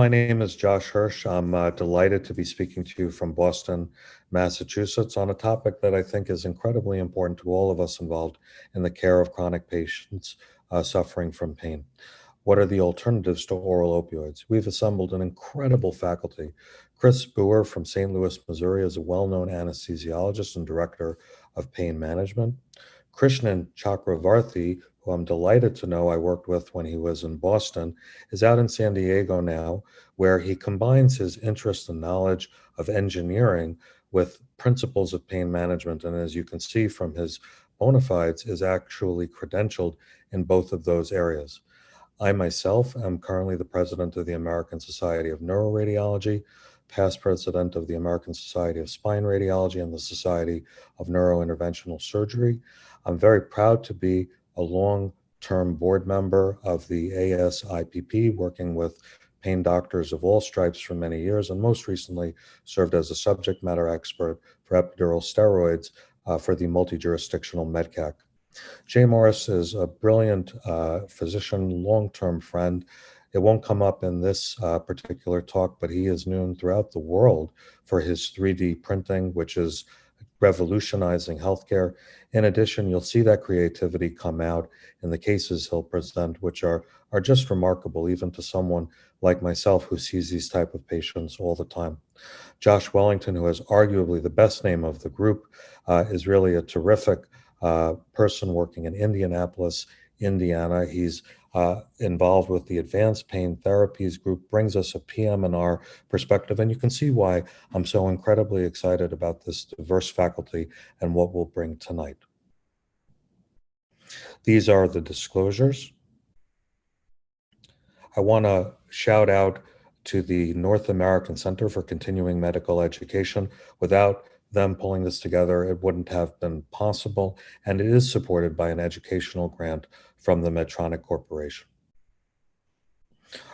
my name is Josh Hirsch. I'm delighted to be speaking to you from Boston, Massachusetts, on a topic that I think is incredibly important to all of us involved in the care of chronic patients suffering from pain. What are the alternatives to oral opioids? We've assembled an incredible faculty. Chris Boer from St. Louis, Missouri is a well-known anesthesiologist and director of pain management. Krishnan Chakravarthi, who I'm delighted to know I worked with when he was in Boston, is out in San Diego now, where he combines his interest and knowledge of engineering with principles of pain management. And as you can see from his bona fides, is actually credentialed in both of those areas. I myself am currently the president of the American Society of Neuroradiology, past president of the American Society of Spine Radiology and the Society of Neurointerventional Surgery. I'm very proud to be a long-term board member of the ASIPP, working with pain doctors of all stripes for many years, and most recently served as a subject matter expert for epidural steroids for the multi-jurisdictional MedCAC. Jay Morris is a brilliant physician, long-term friend. It won't come up in this particular talk, but he is known throughout the world for his 3D printing, which is revolutionizing healthcare. In addition, you'll see that creativity come out in the cases he'll present, which are just remarkable, even to someone like myself who sees these type of patients all the time. Josh Wellington, who has arguably the best name of the group, is really a terrific person working in Indianapolis, Indiana. He's involved with the Advanced Pain Therapies group, brings us a PM&R perspective, and you can see why I'm so incredibly excited about this diverse faculty and what we'll bring tonight. These are the disclosures. I want to shout out to the North American Center for Continuing Medical Education. Without them pulling this together, it wouldn't have been possible, and it is supported by an educational grant from the Medtronic Corporation.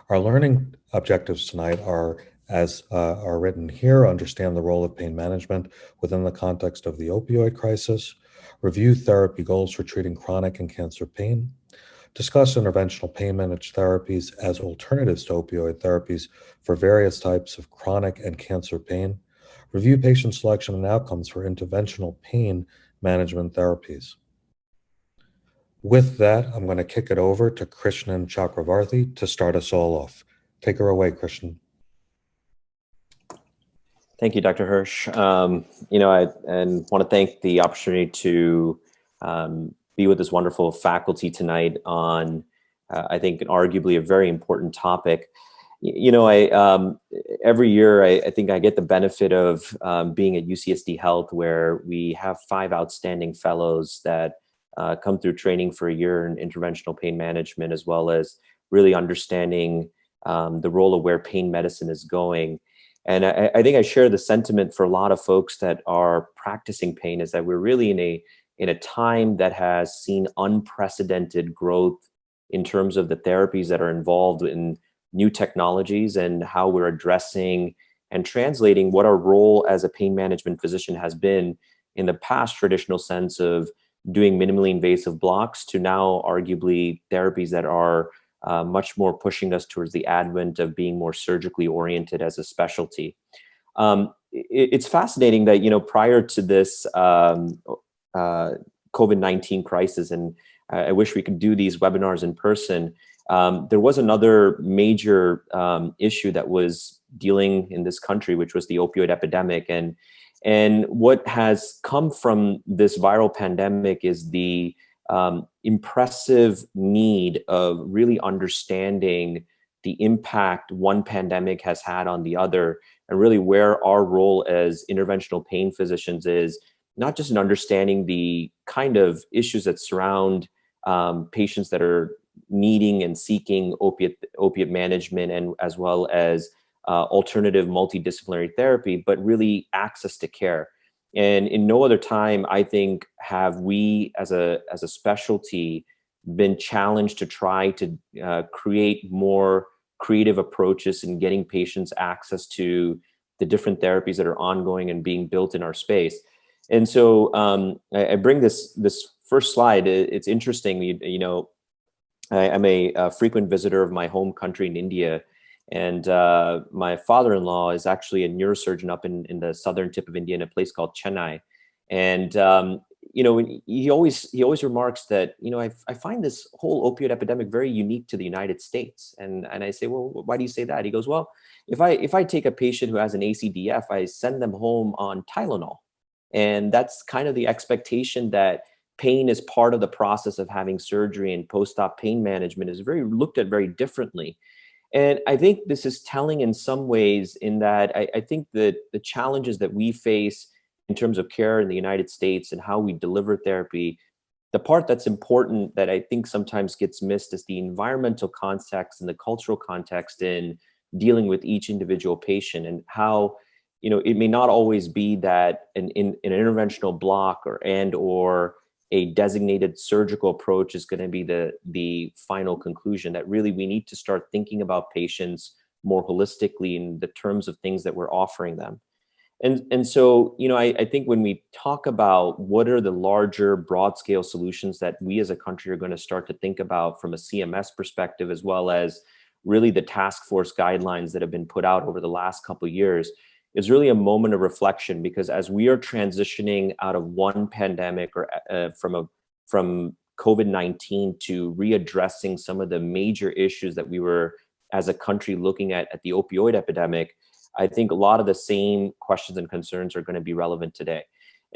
Our learning objectives tonight are, as are written here, understand the role of pain management within the context of the opioid crisis, review therapy goals for treating chronic and cancer pain, discuss interventional pain managed therapies as alternatives to opioid therapies for various types of chronic and cancer pain, review patient selection and outcomes for interventional pain management therapies. With that, I'm going to kick it over to Krishnan Chakravarthi to start us all off. Take her away, Krishnan. Thank you, Dr. Hirsch. I want to thank the opportunity to be with this wonderful faculty tonight on, I think, arguably a very important topic. Every year I think I get the benefit of being at UCSD Health, where we have 5 outstanding fellows that come through training for a year in interventional pain management, as well as really understanding the role of where pain medicine is going. And I think I share the sentiment for a lot of folks that are practicing pain, is that we're really in a time that has seen unprecedented growth in terms of the therapies that are involved in new technologies and how we're addressing and translating what our role as a pain management physician has been in the past traditional sense of doing minimally invasive blocks to now arguably therapies that are much more pushing us towards the advent of being more surgically oriented as a specialty. It's fascinating that, prior to this COVID-19 crisis, and I wish we could do these webinars in person, there was another major issue that was dealing in this country, which was the opioid epidemic. And what has come from this viral pandemic is the impressive need of really understanding the impact one pandemic has had on the other, and really where our role as interventional pain physicians is, not just in understanding the kind of issues that surround patients that are needing and seeking opiate management, and as well as alternative multidisciplinary therapy, but really access to care. And in no other time, I think, have we as a specialty been challenged to try to create more creative approaches in getting patients access to the different therapies that are ongoing and being built in our space. And so I bring this first slide. It's interesting, I'm a frequent visitor of my home country in India. And my father-in-law is actually a neurosurgeon up in the southern tip of India in a place called Chennai. And he always remarks that, I find this whole opioid epidemic very unique to the United States. And I say, well, why do you say that? He goes, well, if I take a patient who has an ACDF, I send them home on Tylenol. And that's kind of the expectation, that pain is part of the process of having surgery, and post-op pain management is very looked at very differently. And I think this is telling in some ways, in that I think that the challenges that we face in terms of care in the United States and how we deliver therapy, the part that's important that I think sometimes gets missed is the environmental context and the cultural context in dealing with each individual patient, and how, it may not always be that an interventional block or a designated surgical approach is going to be the final conclusion. That really we need to start thinking about patients more holistically in the terms of things that we're offering them. And so, I think when we talk about what are the larger broad scale solutions that we as a country are going to start to think about from a CMS perspective, as well as really the task force guidelines that have been put out over the last couple of years, is really a moment of reflection. Because as we are transitioning out of one pandemic, or from COVID-19, to readdressing some of the major issues that we were as a country looking at the opioid epidemic, I think a lot of the same questions and concerns are going to be relevant today.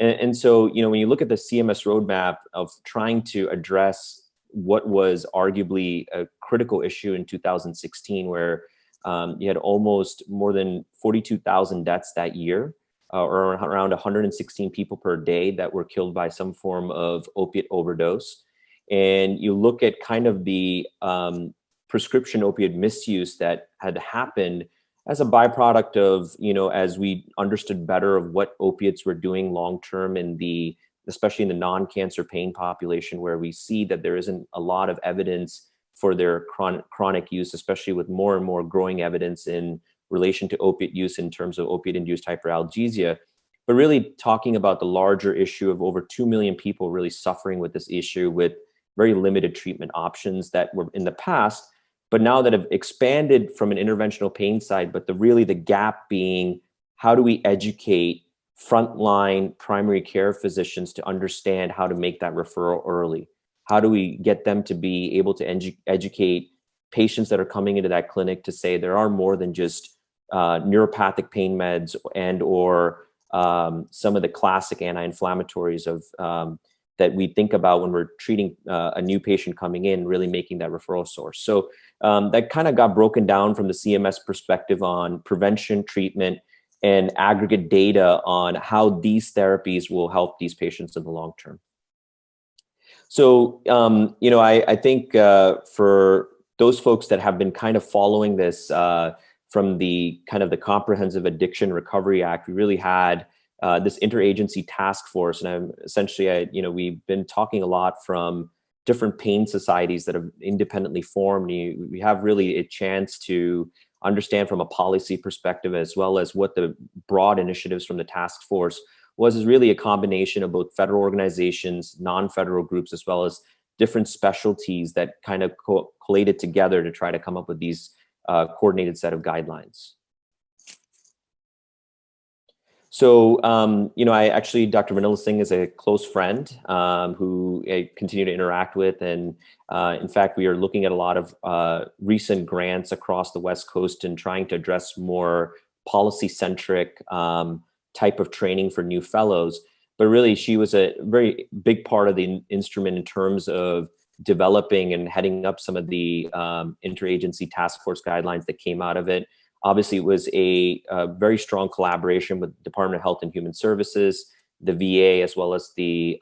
And so, when you look at the CMS roadmap of trying to address what was arguably a critical issue in 2016, where you had almost more than 42,000 deaths that year, or around 116 people per day that were killed by some form of opiate overdose. And you look at kind of the prescription opioid misuse that had happened as a byproduct of, as we understood better of what opiates were doing long term especially in the non-cancer pain population, where we see that there isn't a lot of evidence for their chronic use, especially with more and more growing evidence in relation to opiate use in terms of opiate-induced hyperalgesia. But really talking about the larger issue of over 2 million people really suffering with this issue, with very limited treatment options that were in the past, but now that have expanded from an interventional pain side. But the gap being, how do we educate frontline primary care physicians to understand how to make that referral early? How do we get them to be able to educate patients that are coming into that clinic to say there are more than just neuropathic pain meds or some of the classic anti-inflammatories that we think about when we're treating a new patient coming in, really making that referral source. So that kind of got broken down from the CMS perspective on prevention, treatment, and aggregate data on how these therapies will help these patients in the long term. So, I think for those folks that have been kind of following this from the kind of the Comprehensive Addiction Recovery Act, we really had this interagency task force. And we've been talking a lot from different pain societies that have independently formed. We have really a chance to understand from a policy perspective, as well as what the broad initiatives from the task force is really a combination of both federal organizations, non-federal groups, as well as different specialties that kind of collated together to try to come up with these coordinated set of guidelines. So, Dr. Vanilla Singh is a close friend who I continue to interact with. And in fact, we are looking at a lot of recent grants across the West Coast and trying to address more policy-centric type of training for new fellows. But really, she was a very big part of the instrument in terms of developing and heading up some of the interagency task force guidelines that came out of it. Obviously, it was a very strong collaboration with the Department of Health and Human Services, the VA, as well as the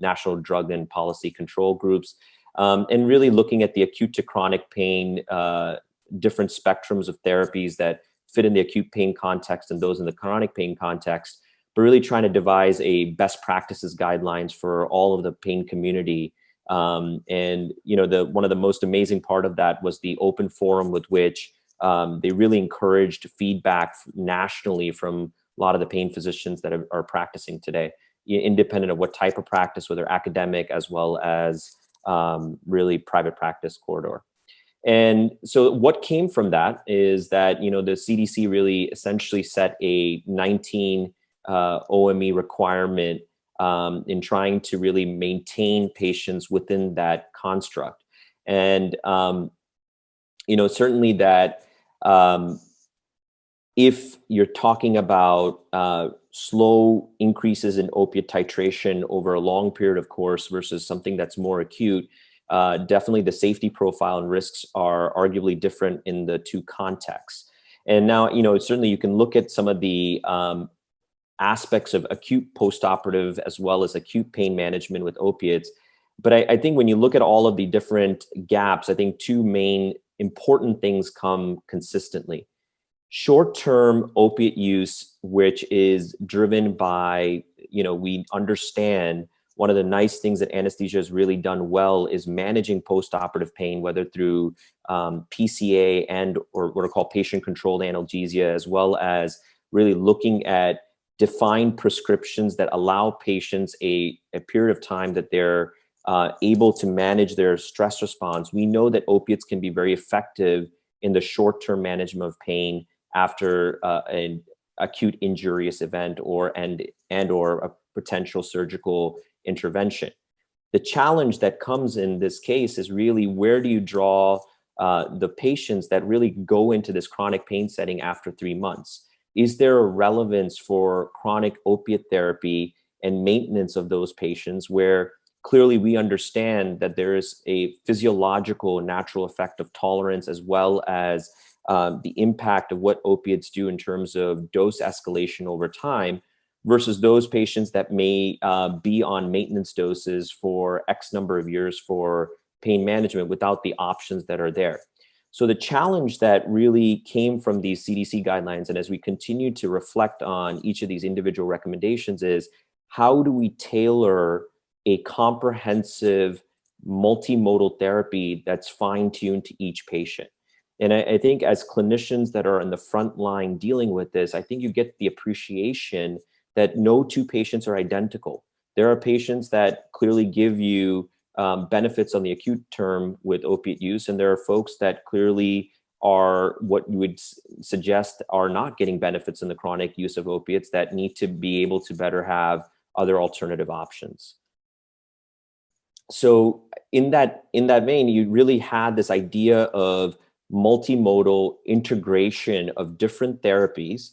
National Drug and Policy Control Groups, and really looking at the acute to chronic pain, different spectrums of therapies that fit in the acute pain context and those in the chronic pain context, but really trying to devise a best practices guidelines for all of the pain community. One of the most amazing part of that was the open forum with which they really encouraged feedback nationally from a lot of the pain physicians that are practicing today, independent of what type of practice, whether academic as well as really private practice corridor. And so what came from that is that, you know, the CDC really essentially set a 19 OME requirement in trying to really maintain patients within that construct. And, you know, certainly that if you're talking about slow increases in opiate titration over a long period of course versus something that's more acute, definitely the safety profile and risks are arguably different in the two contexts. And now, you know, certainly you can look at some of the aspects of acute postoperative as well as acute pain management with opiates. But I think when you look at all of the different gaps, I think two main important things come consistently. Short-term opiate use, which is driven by, you know, we understand one of the nice things that anesthesia has really done well is managing postoperative pain, whether through PCA and or what are called patient-controlled analgesia, as well as really looking at defined prescriptions that allow patients a period of time that they're able to manage their stress response. We know that opiates can be very effective in the short-term management of pain after an acute injurious event or a potential surgical intervention. The challenge that comes in this case is really where do you draw the patients that really go into this chronic pain setting after 3 months? Is there a relevance for chronic opiate therapy and maintenance of those patients where clearly we understand that there is a physiological natural effect of tolerance as well as the impact of what opiates do in terms of dose escalation over time versus those patients that may be on maintenance doses for X number of years for pain management without the options that are there. So the challenge that really came from these CDC guidelines, and as we continue to reflect on each of these individual recommendations, is how do we tailor a comprehensive multimodal therapy that's fine-tuned to each patient? And I think as clinicians that are in the front line dealing with this, I think you get the appreciation that no two patients are identical. There are patients that clearly give you benefits on the acute term with opiate use, and there are folks that clearly are what you would suggest are not getting benefits in the chronic use of opiates that need to be able to better have other alternative options. So in that vein, you really had this idea of multimodal integration of different therapies,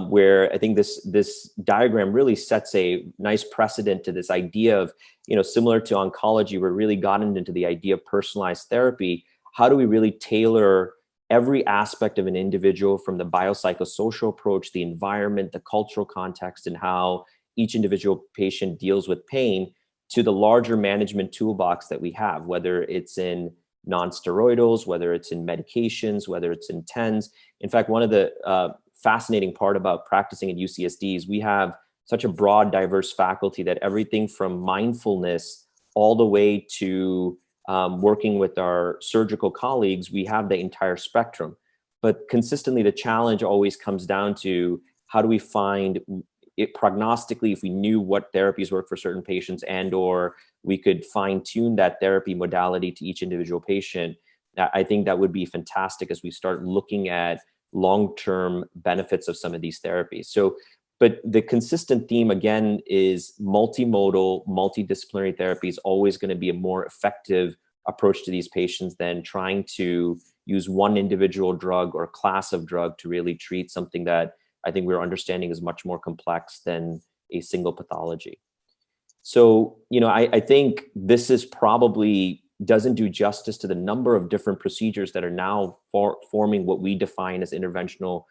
where I think this diagram really sets a nice precedent to this idea of, you know, similar to oncology, we're really gotten into the idea of personalized therapy. How do we really tailor every aspect of an individual from the biopsychosocial approach, the environment, the cultural context, and how each individual patient deals with pain to the larger management toolbox that we have, whether it's in non-steroidals, whether it's in medications, whether it's in TENS. In fact, one of the fascinating part about practicing at UCSD is we have such a broad, diverse faculty that everything from mindfulness all the way to working with our surgical colleagues, we have the entire spectrum. But consistently, the challenge always comes down to how do we find it prognostically, if we knew what therapies work for certain patients and or we could fine tune that therapy modality to each individual patient, I think that would be fantastic as we start looking at long-term benefits of some of these therapies. So, but the consistent theme again is multimodal, multidisciplinary therapy is always going to be a more effective approach to these patients than trying to use one individual drug or class of drug to really treat something that I think we're understanding is much more complex than a single pathology. So, you know, I think this is probably doesn't do justice to the number of different procedures that are now forming what we define as interventional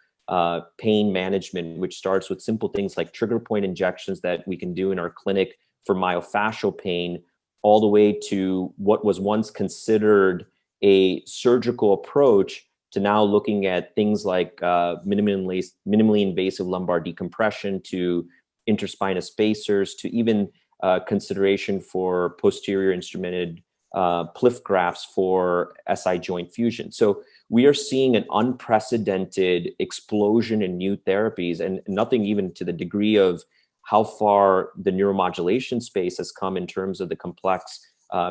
pain management, which starts with simple things like trigger point injections that we can do in our clinic for myofascial pain, all the way to what was once considered a surgical approach to now looking at things like minimally invasive lumbar decompression, to interspinous spacers, to even consideration for posterior instrumented PLIF grafts for SI joint fusion. So we are seeing an unprecedented explosion in new therapies, and nothing even to the degree of how far the neuromodulation space has come in terms of the complex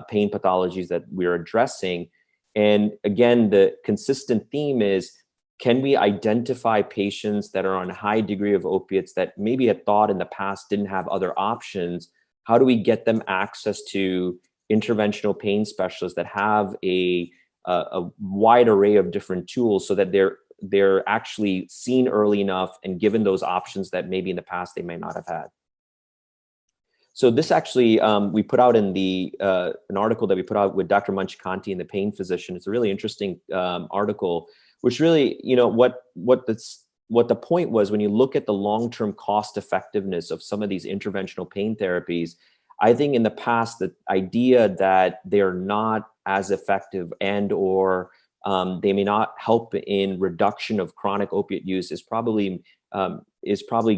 pain pathologies that we're addressing. And again, the consistent theme is, can we identify patients that are on a high degree of opiates that maybe had thought in the past didn't have other options? How do we get them access to interventional pain specialists that have a wide array of different tools, so that they're actually seen early enough and given those options that maybe in the past they may not have had? So this actually, we put out in an article that we put out with Dr. Manchikanti and the pain physician. It's a really interesting article, which really, what the point was, when you look at the long-term cost effectiveness of some of these interventional pain therapies, I think in the past, the idea that they're not as effective and/or they may not help in reduction of chronic opiate use is probably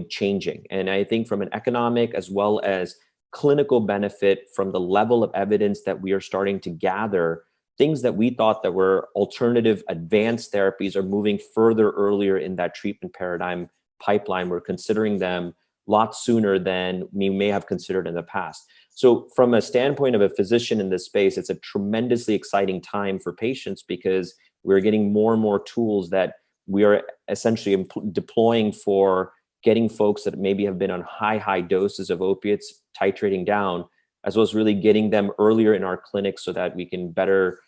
changing. And I think from an economic as well as clinical benefit, from the level of evidence that we are starting to gather, things that we thought that were alternative advanced therapies are moving further earlier in that treatment paradigm pipeline. We're considering them a lot sooner than we may have considered in the past. So from a standpoint of a physician in this space, it's a tremendously exciting time for patients, because we're getting more and more tools that we are essentially deploying for getting folks that maybe have been on high doses of opiates, titrating down, as well as really getting them earlier in our clinics so that we can better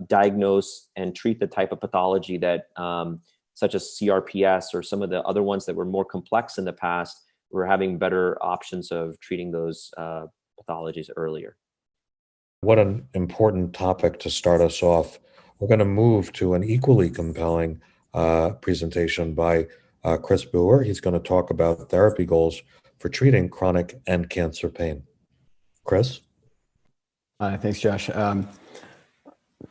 diagnose and treat the type of pathology that, such as CRPS or some of the other ones that were more complex in the past. We're having better options of treating those pathologies earlier. What an important topic to start us off. We're going to move to an equally compelling presentation by Chris Brewer. He's going to talk about therapy goals for treating chronic and cancer pain. Chris? Thanks, Josh.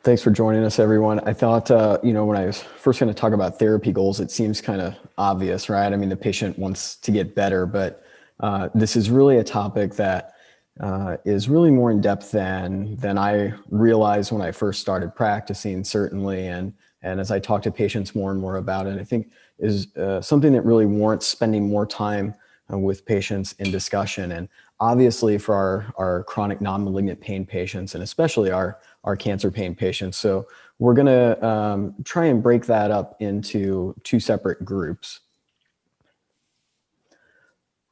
Thanks for joining us, everyone. I thought, when I was first going to talk about therapy goals, it seems kind of obvious, right? I mean, the patient wants to get better, but this is really a topic that is really more in depth than I realized when I first started practicing, certainly. And as I talk to patients more and more about it, I think is something that really warrants spending more time with patients in discussion. And obviously for our chronic non-malignant pain patients, and especially our cancer pain patients. So we're going to try and break that up into two separate groups.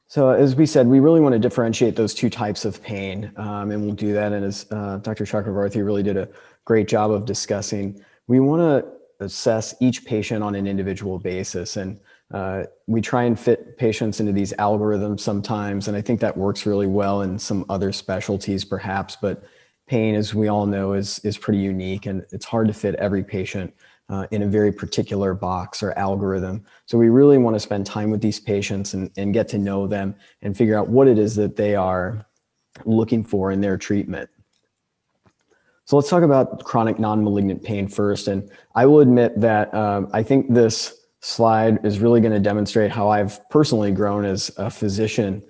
So as we said, we really want to differentiate those two types of pain, and we'll do that. And as Dr. Chakravarthy really did a great job of discussing, we want to assess each patient on an individual basis. And we try and fit patients into these algorithms sometimes, and I think that works really well in some other specialties perhaps, but pain, as we all know, is pretty unique, and it's hard to fit every patient in a very particular box or algorithm. So we really want to spend time with these patients and get to know them and figure out what it is that they are looking for in their treatment. So let's talk about chronic non-malignant pain first. And I will admit that I think this slide is really going to demonstrate how I've personally grown as a physician,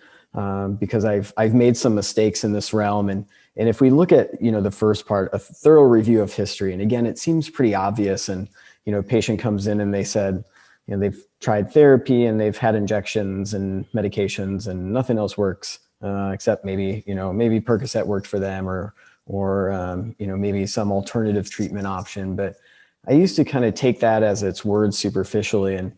because I've made some mistakes in this realm. And if we look at, the first part, a thorough review of history, and again, it seems pretty obvious. And, a patient comes in and they said, they've tried therapy and they've had injections and medications and nothing else works, except maybe Percocet worked for them or maybe some alternative treatment option. But I used to kind of take that as its words superficially. And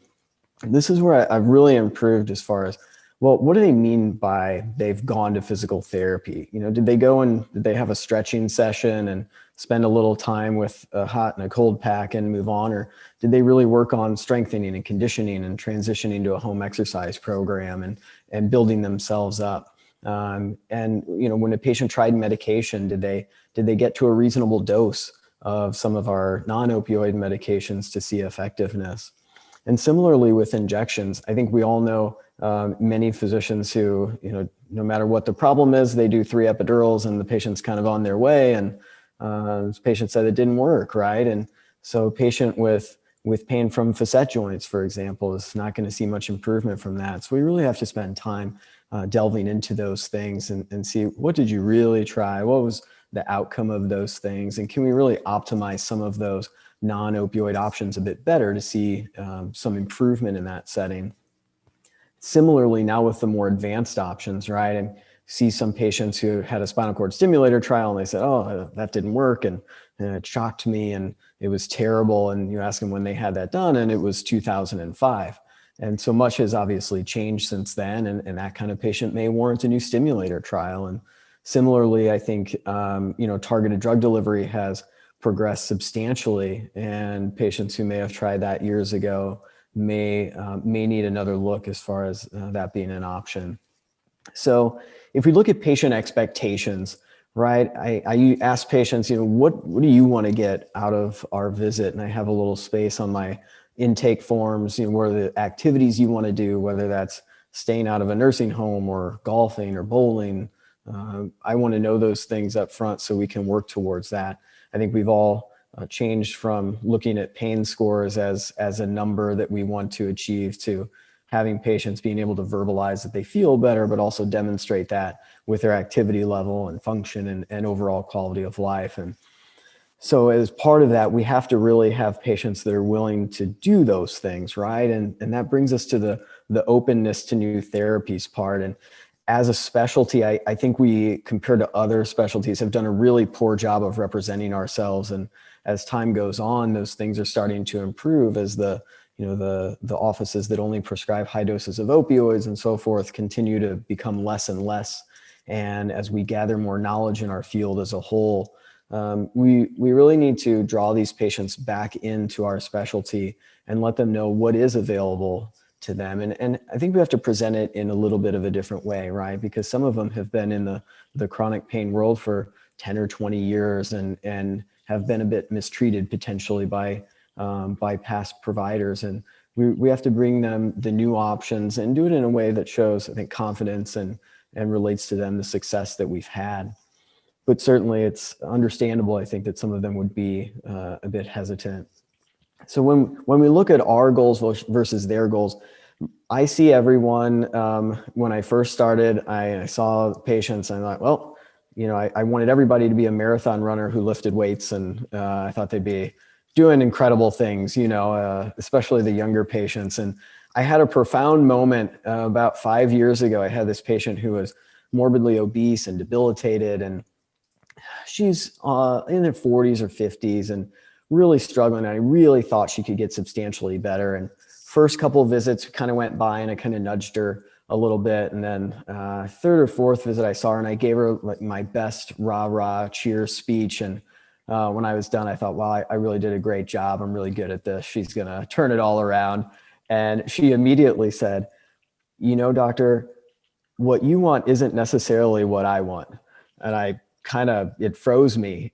this is where I've really improved as far as, well, what do they mean by they've gone to physical therapy? Did they go and did they have a stretching session and spend a little time with a hot and a cold pack and move on? Or did they really work on strengthening and conditioning and transitioning to a home exercise program and building themselves up? And when a patient tried medication, did they get to a reasonable dose of some of our non-opioid medications to see effectiveness? And similarly with injections, I think we all know many physicians who, no matter what the problem is, they do 3 epidurals and the patient's kind of on their way. And this patient said it didn't work, right? And so a patient with pain from facet joints, for example, is not going to see much improvement from that. So we really have to spend time delving into those things and see, what did you really try? What was the outcome of those things? And can we really optimize some of those non-opioid options a bit better to see some improvement in that setting? Similarly, now with the more advanced options, right? And see some patients who had a spinal cord stimulator trial and they said, oh, that didn't work. And it shocked me and it was terrible. And you ask them when they had that done and it was 2005. And so much has obviously changed since then. And that kind of patient may warrant a new stimulator trial. And similarly, I think, targeted drug delivery has progressed substantially, and patients who may have tried that years ago may need another look as far as that being an option. So if we look at patient expectations, right, I ask patients, what do you want to get out of our visit? And I have a little space on my intake forms, what are the activities you want to do, whether that's staying out of a nursing home or golfing or bowling. I want to know those things up front so we can work towards that. I think we've all changed from looking at pain scores as a number that we want to achieve to having patients being able to verbalize that they feel better, but also demonstrate that with their activity level and function and overall quality of life. And so as part of that, we have to really have patients that are willing to do those things, right? And that brings us to the openness to new therapies part. And as a specialty, I think we, compared to other specialties, have done a really poor job of representing ourselves. And as time goes on, those things are starting to improve as the offices that only prescribe high doses of opioids and so forth continue to become less and less. And as we gather more knowledge in our field as a whole, we really need to draw these patients back into our specialty and let them know what is available to them. And I think we have to present it in a little bit of a different way, right? Because some of them have been in the chronic pain world for 10 or 20 years and have been a bit mistreated potentially by past providers. And we have to bring them the new options and do it in a way that shows, I think, confidence and relates to them the success that we've had. But certainly it's understandable, I think, that some of them would be a bit hesitant. So when we look at our goals versus their goals, I see everyone, when I first started, I saw patients and I thought, well, I wanted everybody to be a marathon runner who lifted weights, and I thought they'd be doing incredible things, especially the younger patients. And I had a profound moment about 5 years ago. I had this patient who was morbidly obese and debilitated, and she's in her 40s or 50s and really struggling. I really thought she could get substantially better. And first couple of visits kind of went by and I kind of nudged her a little bit. And then third or fourth visit I saw her and I gave her like my best rah-rah cheer speech. And when I was done, I thought, wow, I really did a great job. I'm really good at this. She's going to turn it all around. And she immediately said, doctor, what you want isn't necessarily what I want. And it froze me.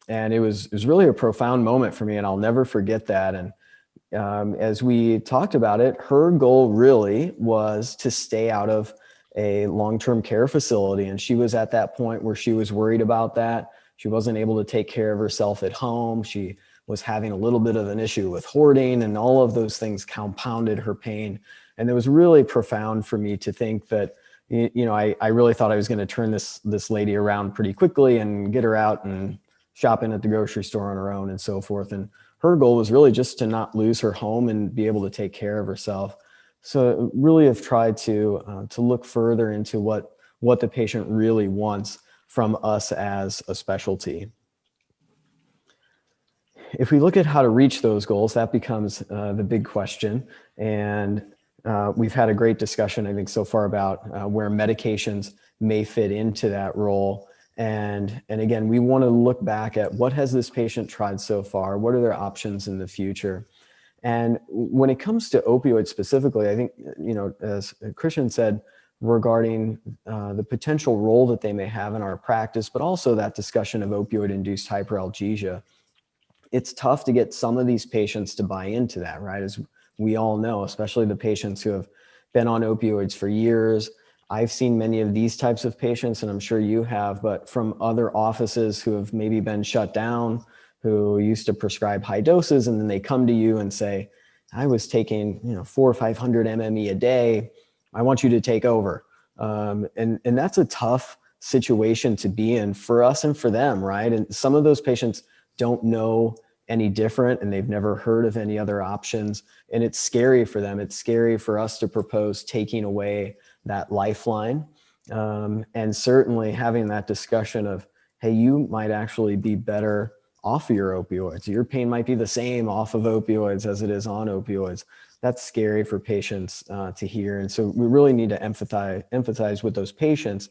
And it was really a profound moment for me, and I'll never forget that. And as we talked about it, her goal really was to stay out of a long-term care facility. And she was at that point where she was worried about that. She wasn't able to take care of herself at home. She was having a little bit of an issue with hoarding, and all of those things compounded her pain. And it was really profound for me to think that, I really thought I was going to turn this lady around pretty quickly and get her out and shopping at the grocery store on her own and so forth. And her goal was really just to not lose her home and be able to take care of herself. So really have tried to look further into what the patient really wants from us as a specialty. If we look at how to reach those goals, that becomes the big question. And we've had a great discussion, I think, so far about where medications may fit into that role. And again, we want to look back at what has this patient tried so far? What are their options in the future? And when it comes to opioids specifically, I think, as Christian said, regarding the potential role that they may have in our practice, but also that discussion of opioid-induced hyperalgesia, it's tough to get some of these patients to buy into that, right? As we all know, especially the patients who have been on opioids for years. I've seen many of these types of patients, and I'm sure you have, but from other offices who have maybe been shut down, who used to prescribe high doses, and then they come to you and say, I was taking 400 or 500 MME a day. I want you to take over. And that's a tough situation to be in for us and for them, right? And some of those patients don't know any different, and they've never heard of any other options. And it's scary for them. It's scary for us to propose taking away that lifeline. And certainly having that discussion of, hey, you might actually be better off of your opioids. Your pain might be the same off of opioids as it is on opioids. That's scary for patients to hear. And so we really need to empathize with those patients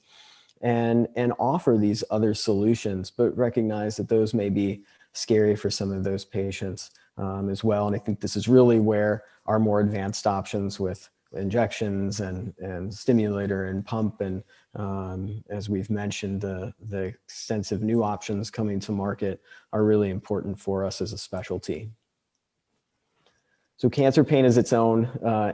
and offer these other solutions, but recognize that those may be scary for some of those patients as well. And I think this is really where our more advanced options with injections and stimulator and pump and as we've mentioned, the extensive new options coming to market are really important for us as a specialty. So cancer pain is its own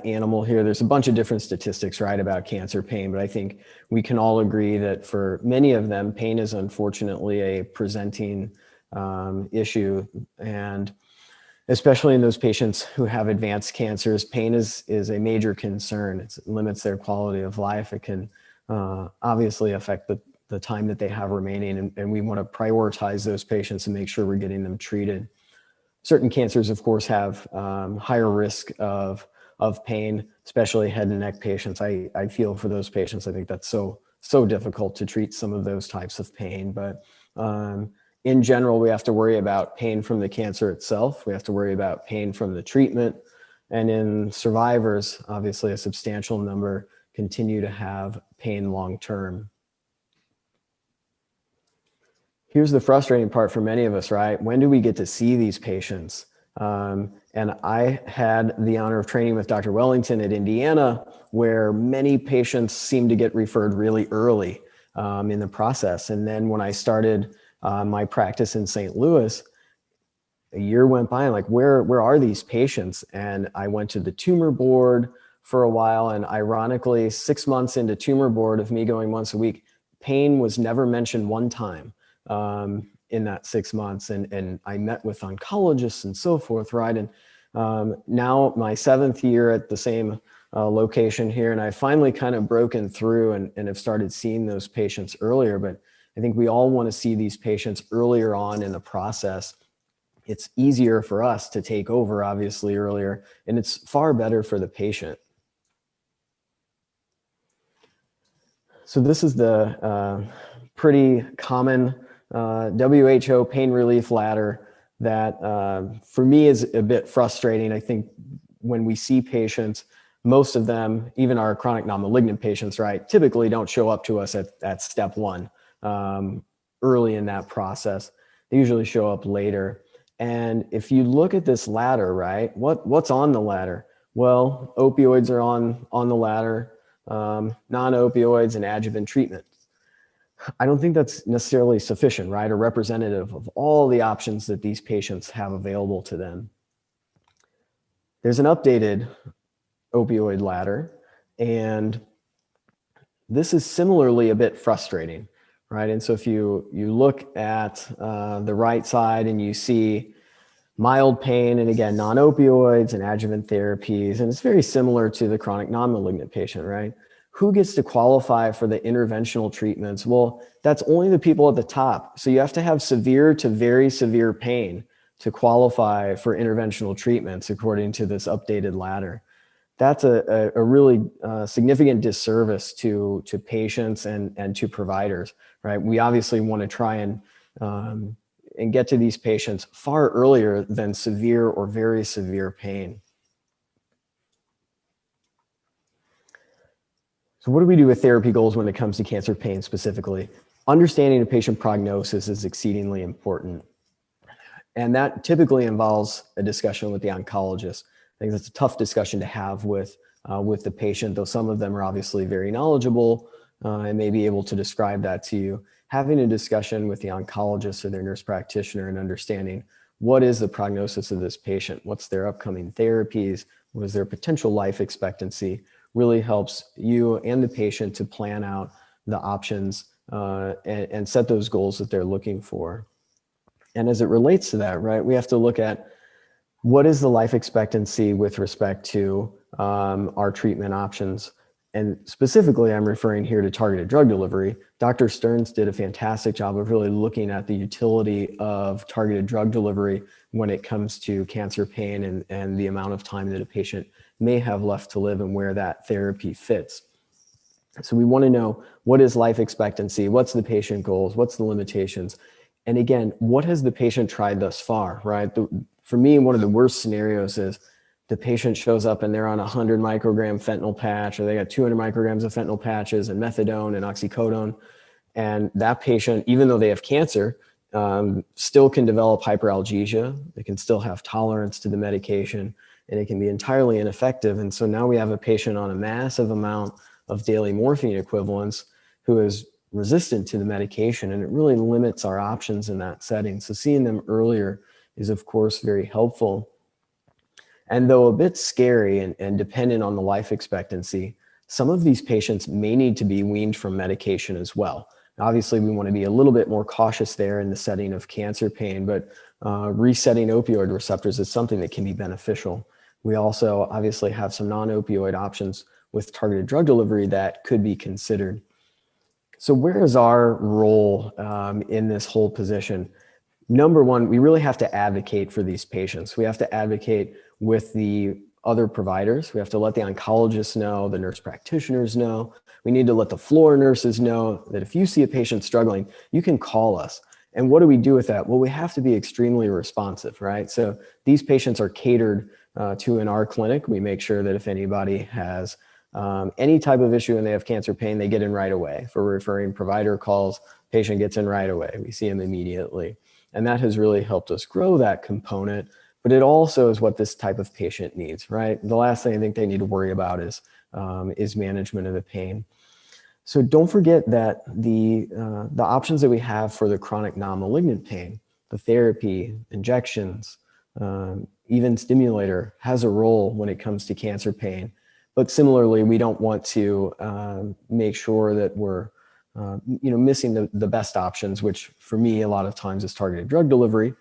animal here. There's a bunch of different statistics, right, about cancer pain, but I think we can all agree that for many of them, pain is unfortunately a presenting issue. And especially in those patients who have advanced cancers, pain is a major concern. It limits their quality of life. It can obviously affect the time that they have remaining, and we want to prioritize those patients and make sure we're getting them treated. Certain cancers, of course, have higher risk of pain, especially head and neck patients. I feel for those patients. I think that's so difficult to treat some of those types of pain. But in general, we have to worry about pain from the cancer itself. We have to worry about pain from the treatment. And in survivors, obviously a substantial number continue to have pain long term. Here's the frustrating part for many of us, right? When do we get to see these patients? And I had the honor of training with Dr. Wellington at Indiana, where many patients seem to get referred really early in the process. And then when I started my practice in St. Louis, a year went by, and like, where are these patients? And I went to the tumor board for a while, and ironically, 6 months into tumor board of me going once a week, pain was never mentioned one time in that 6 months. And I met with oncologists and so forth, right? And now my 7th year at the same location here, and I finally kind of broken through and have started seeing those patients earlier. But I think we all want to see these patients earlier on in the process. It's easier for us to take over, obviously, earlier, and it's far better for the patient. So this is the pretty common WHO pain relief ladder that for me is a bit frustrating. I think when we see patients, most of them, even our chronic non-malignant patients, right, typically don't show up to us at step one early in that process. They usually show up later. And if you look at this ladder, right, what's on the ladder? Well, opioids are on the ladder, non-opioids and adjuvant treatment. I don't think that's necessarily sufficient, right, or representative of all the options that these patients have available to them. There's an updated opioid ladder, and this is similarly a bit frustrating, right? And so if you look at the right side and you see mild pain, and again, non-opioids and adjuvant therapies, and it's very similar to the chronic non-malignant patient, right? Who gets to qualify for the interventional treatments? Well, that's only the people at the top. So you have to have severe to very severe pain to qualify for interventional treatments according to this updated ladder. That's a really significant disservice to patients and to providers, right? We obviously want to try and get to these patients far earlier than severe or very severe pain. So what do we do with therapy goals when it comes to cancer pain specifically? Understanding a patient prognosis is exceedingly important. And that typically involves a discussion with the oncologist. I think that's a tough discussion to have with the patient, though some of them are obviously very knowledgeable and may be able to describe that to you. Having a discussion with the oncologist or their nurse practitioner and understanding what is the prognosis of this patient, what's their upcoming therapies, what is their potential life expectancy, really helps you and the patient to plan out the options and set those goals that they're looking for. And as it relates to that, right, we have to look at what is the life expectancy with respect to our treatment options. And specifically, I'm referring here to targeted drug delivery. Dr. Stearns did a fantastic job of really looking at the utility of targeted drug delivery when it comes to cancer pain and the amount of time that a patient may have left to live and where that therapy fits. So we want to know, what is life expectancy? What's the patient goals? What's the limitations? And again, what has the patient tried thus far, right? For me, one of the worst scenarios is the patient shows up and they're on a 100 microgram fentanyl patch, or they got 200 micrograms of fentanyl patches and methadone and oxycodone. And that patient, even though they have cancer, still can develop hyperalgesia. They can still have tolerance to the medication, and it can be entirely ineffective. And so now we have a patient on a massive amount of daily morphine equivalents who is resistant to the medication, and it really limits our options in that setting. So seeing them earlier is, of course, very helpful. And though a bit scary and dependent on the life expectancy, some of these patients may need to be weaned from medication as well. Obviously, we want to be a little bit more cautious there in the setting of cancer pain, but resetting opioid receptors is something that can be beneficial. We also obviously have some non-opioid options with targeted drug delivery that could be considered. So where is our role in this whole position? Number one, we really have to advocate for these patients. We have to advocate with the other providers. We have to let the oncologists know, the nurse practitioners know. We need to let the floor nurses know that if you see a patient struggling, you can call us. And what do we do with that? Well, we have to be extremely responsive, right? So these patients are catered to in our clinic. We make sure that if anybody has any type of issue and they have cancer pain, they get in right away. For referring provider calls, patient gets in right away. We see them immediately. And that has really helped us grow that component. But it also is what this type of patient needs, right? The last thing I think they need to worry about is management of the pain. So don't forget that the options that we have for the chronic non-malignant pain, the therapy, injections, even stimulator, has a role when it comes to cancer pain. But similarly, we don't want to make sure that we're missing the best options, which for me, a lot of times is targeted drug delivery.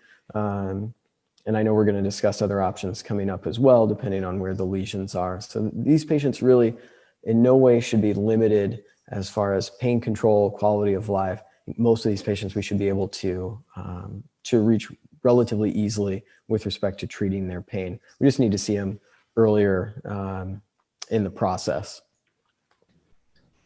And I know we're going to discuss other options coming up as well, depending on where the lesions are. So these patients really in no way should be limited as far as pain control, quality of life. Most of these patients we should be able to reach relatively easily with respect to treating their pain. We just need to see them earlier in the process.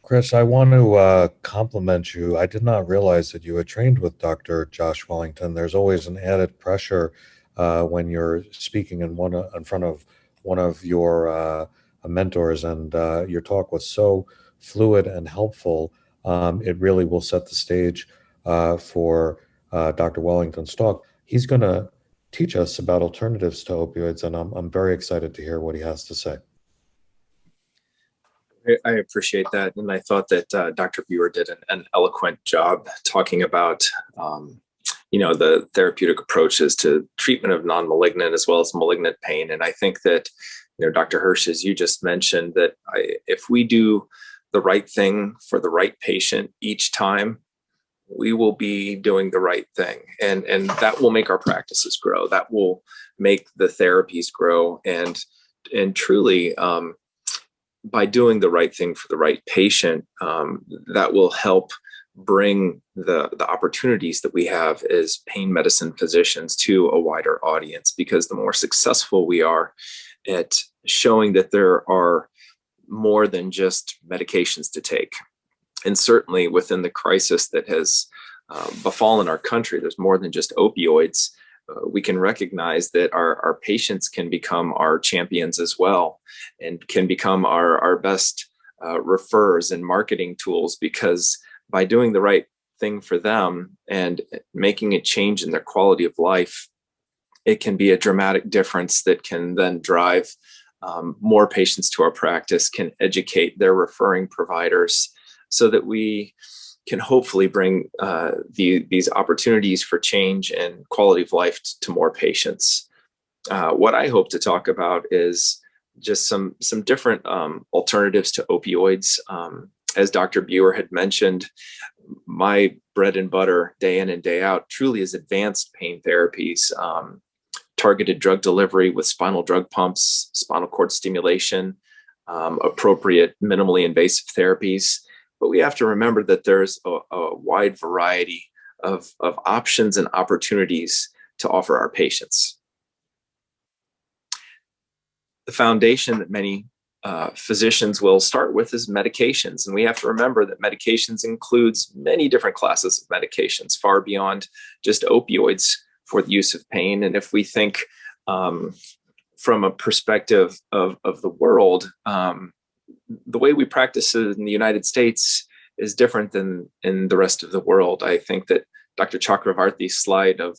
Chris, I want to compliment you. I did not realize that you had trained with Dr. Josh Wellington. There's always an added pressure when you're speaking in front of one of your mentors, and your talk was so fluid and helpful. It really will set the stage for Dr. Wellington's talk. He's going to teach us about alternatives to opioids, and I'm very excited to hear what he has to say. I appreciate that. And I thought that Dr. Buer did an eloquent job talking about, the therapeutic approaches to treatment of non-malignant as well as malignant pain. And I think that, Dr. Hirsch, as you just mentioned, that if we do the right thing for the right patient each time, we will be doing the right thing. And that will make our practices grow. That will make the therapies grow. And truly, by doing the right thing for the right patient, that will help bring the opportunities that we have as pain medicine physicians to a wider audience. Because the more successful we are at showing that there are more than just medications to take, and certainly within the crisis that has befallen our country, there's more than just opioids. We can recognize that our patients can become our champions as well, and can become our best referrers and marketing tools, because by doing the right thing for them and making a change in their quality of life, it can be a dramatic difference that can then drive more patients to our practice, can educate their referring providers, so that we can hopefully bring these opportunities for change and quality of life to more patients. What I hope to talk about is just some different alternatives to opioids. As Dr. Buer had mentioned, my bread and butter day in and day out truly is advanced pain therapies, targeted drug delivery with spinal drug pumps, spinal cord stimulation, appropriate minimally invasive therapies. But we have to remember that there's a wide variety of options and opportunities to offer our patients. The foundation that many physicians will start with is medications. And we have to remember that medications includes many different classes of medications, far beyond just opioids for the use of pain. And if we think from a perspective of the world, the way we practice it in the United States is different than in the rest of the world. I think that Dr. Chakravarty's slide of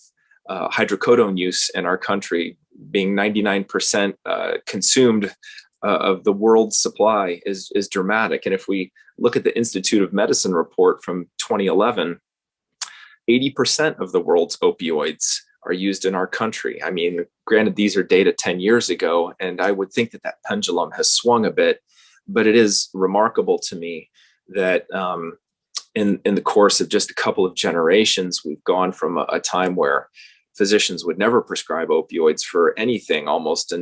hydrocodone use in our country being 99% consumed of the world's supply is dramatic. And if we look at the Institute of Medicine report from 2011, 80% of the world's opioids are used in our country. I mean, granted, these are data 10 years ago, and I would think that that pendulum has swung a bit, but it is remarkable to me that in the course of just a couple of generations, we've gone from a time where physicians would never prescribe opioids for anything almost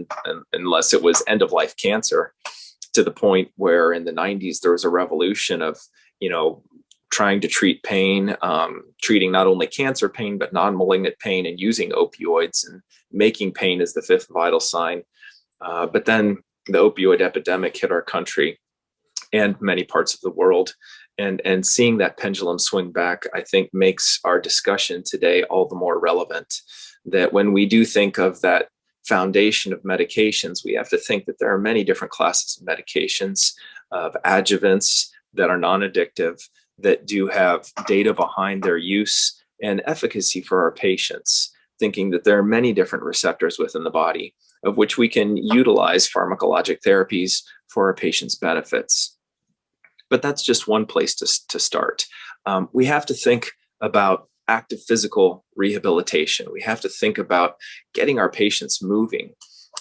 unless it was end-of-life cancer, to the point where in the 90s there was a revolution of, trying to treat pain, treating not only cancer pain, but non-malignant pain, and using opioids and making pain as the fifth vital sign. But then the opioid epidemic hit our country and many parts of the world. And seeing that pendulum swing back, I think makes our discussion today all the more relevant. That when we do think of that foundation of medications, we have to think that there are many different classes of medications, of adjuvants that are non-addictive, that do have data behind their use and efficacy for our patients, thinking that there are many different receptors within the body of which we can utilize pharmacologic therapies for our patients' benefits. But that's just one place to start. We have to think about active physical rehabilitation. We have to think about getting our patients moving.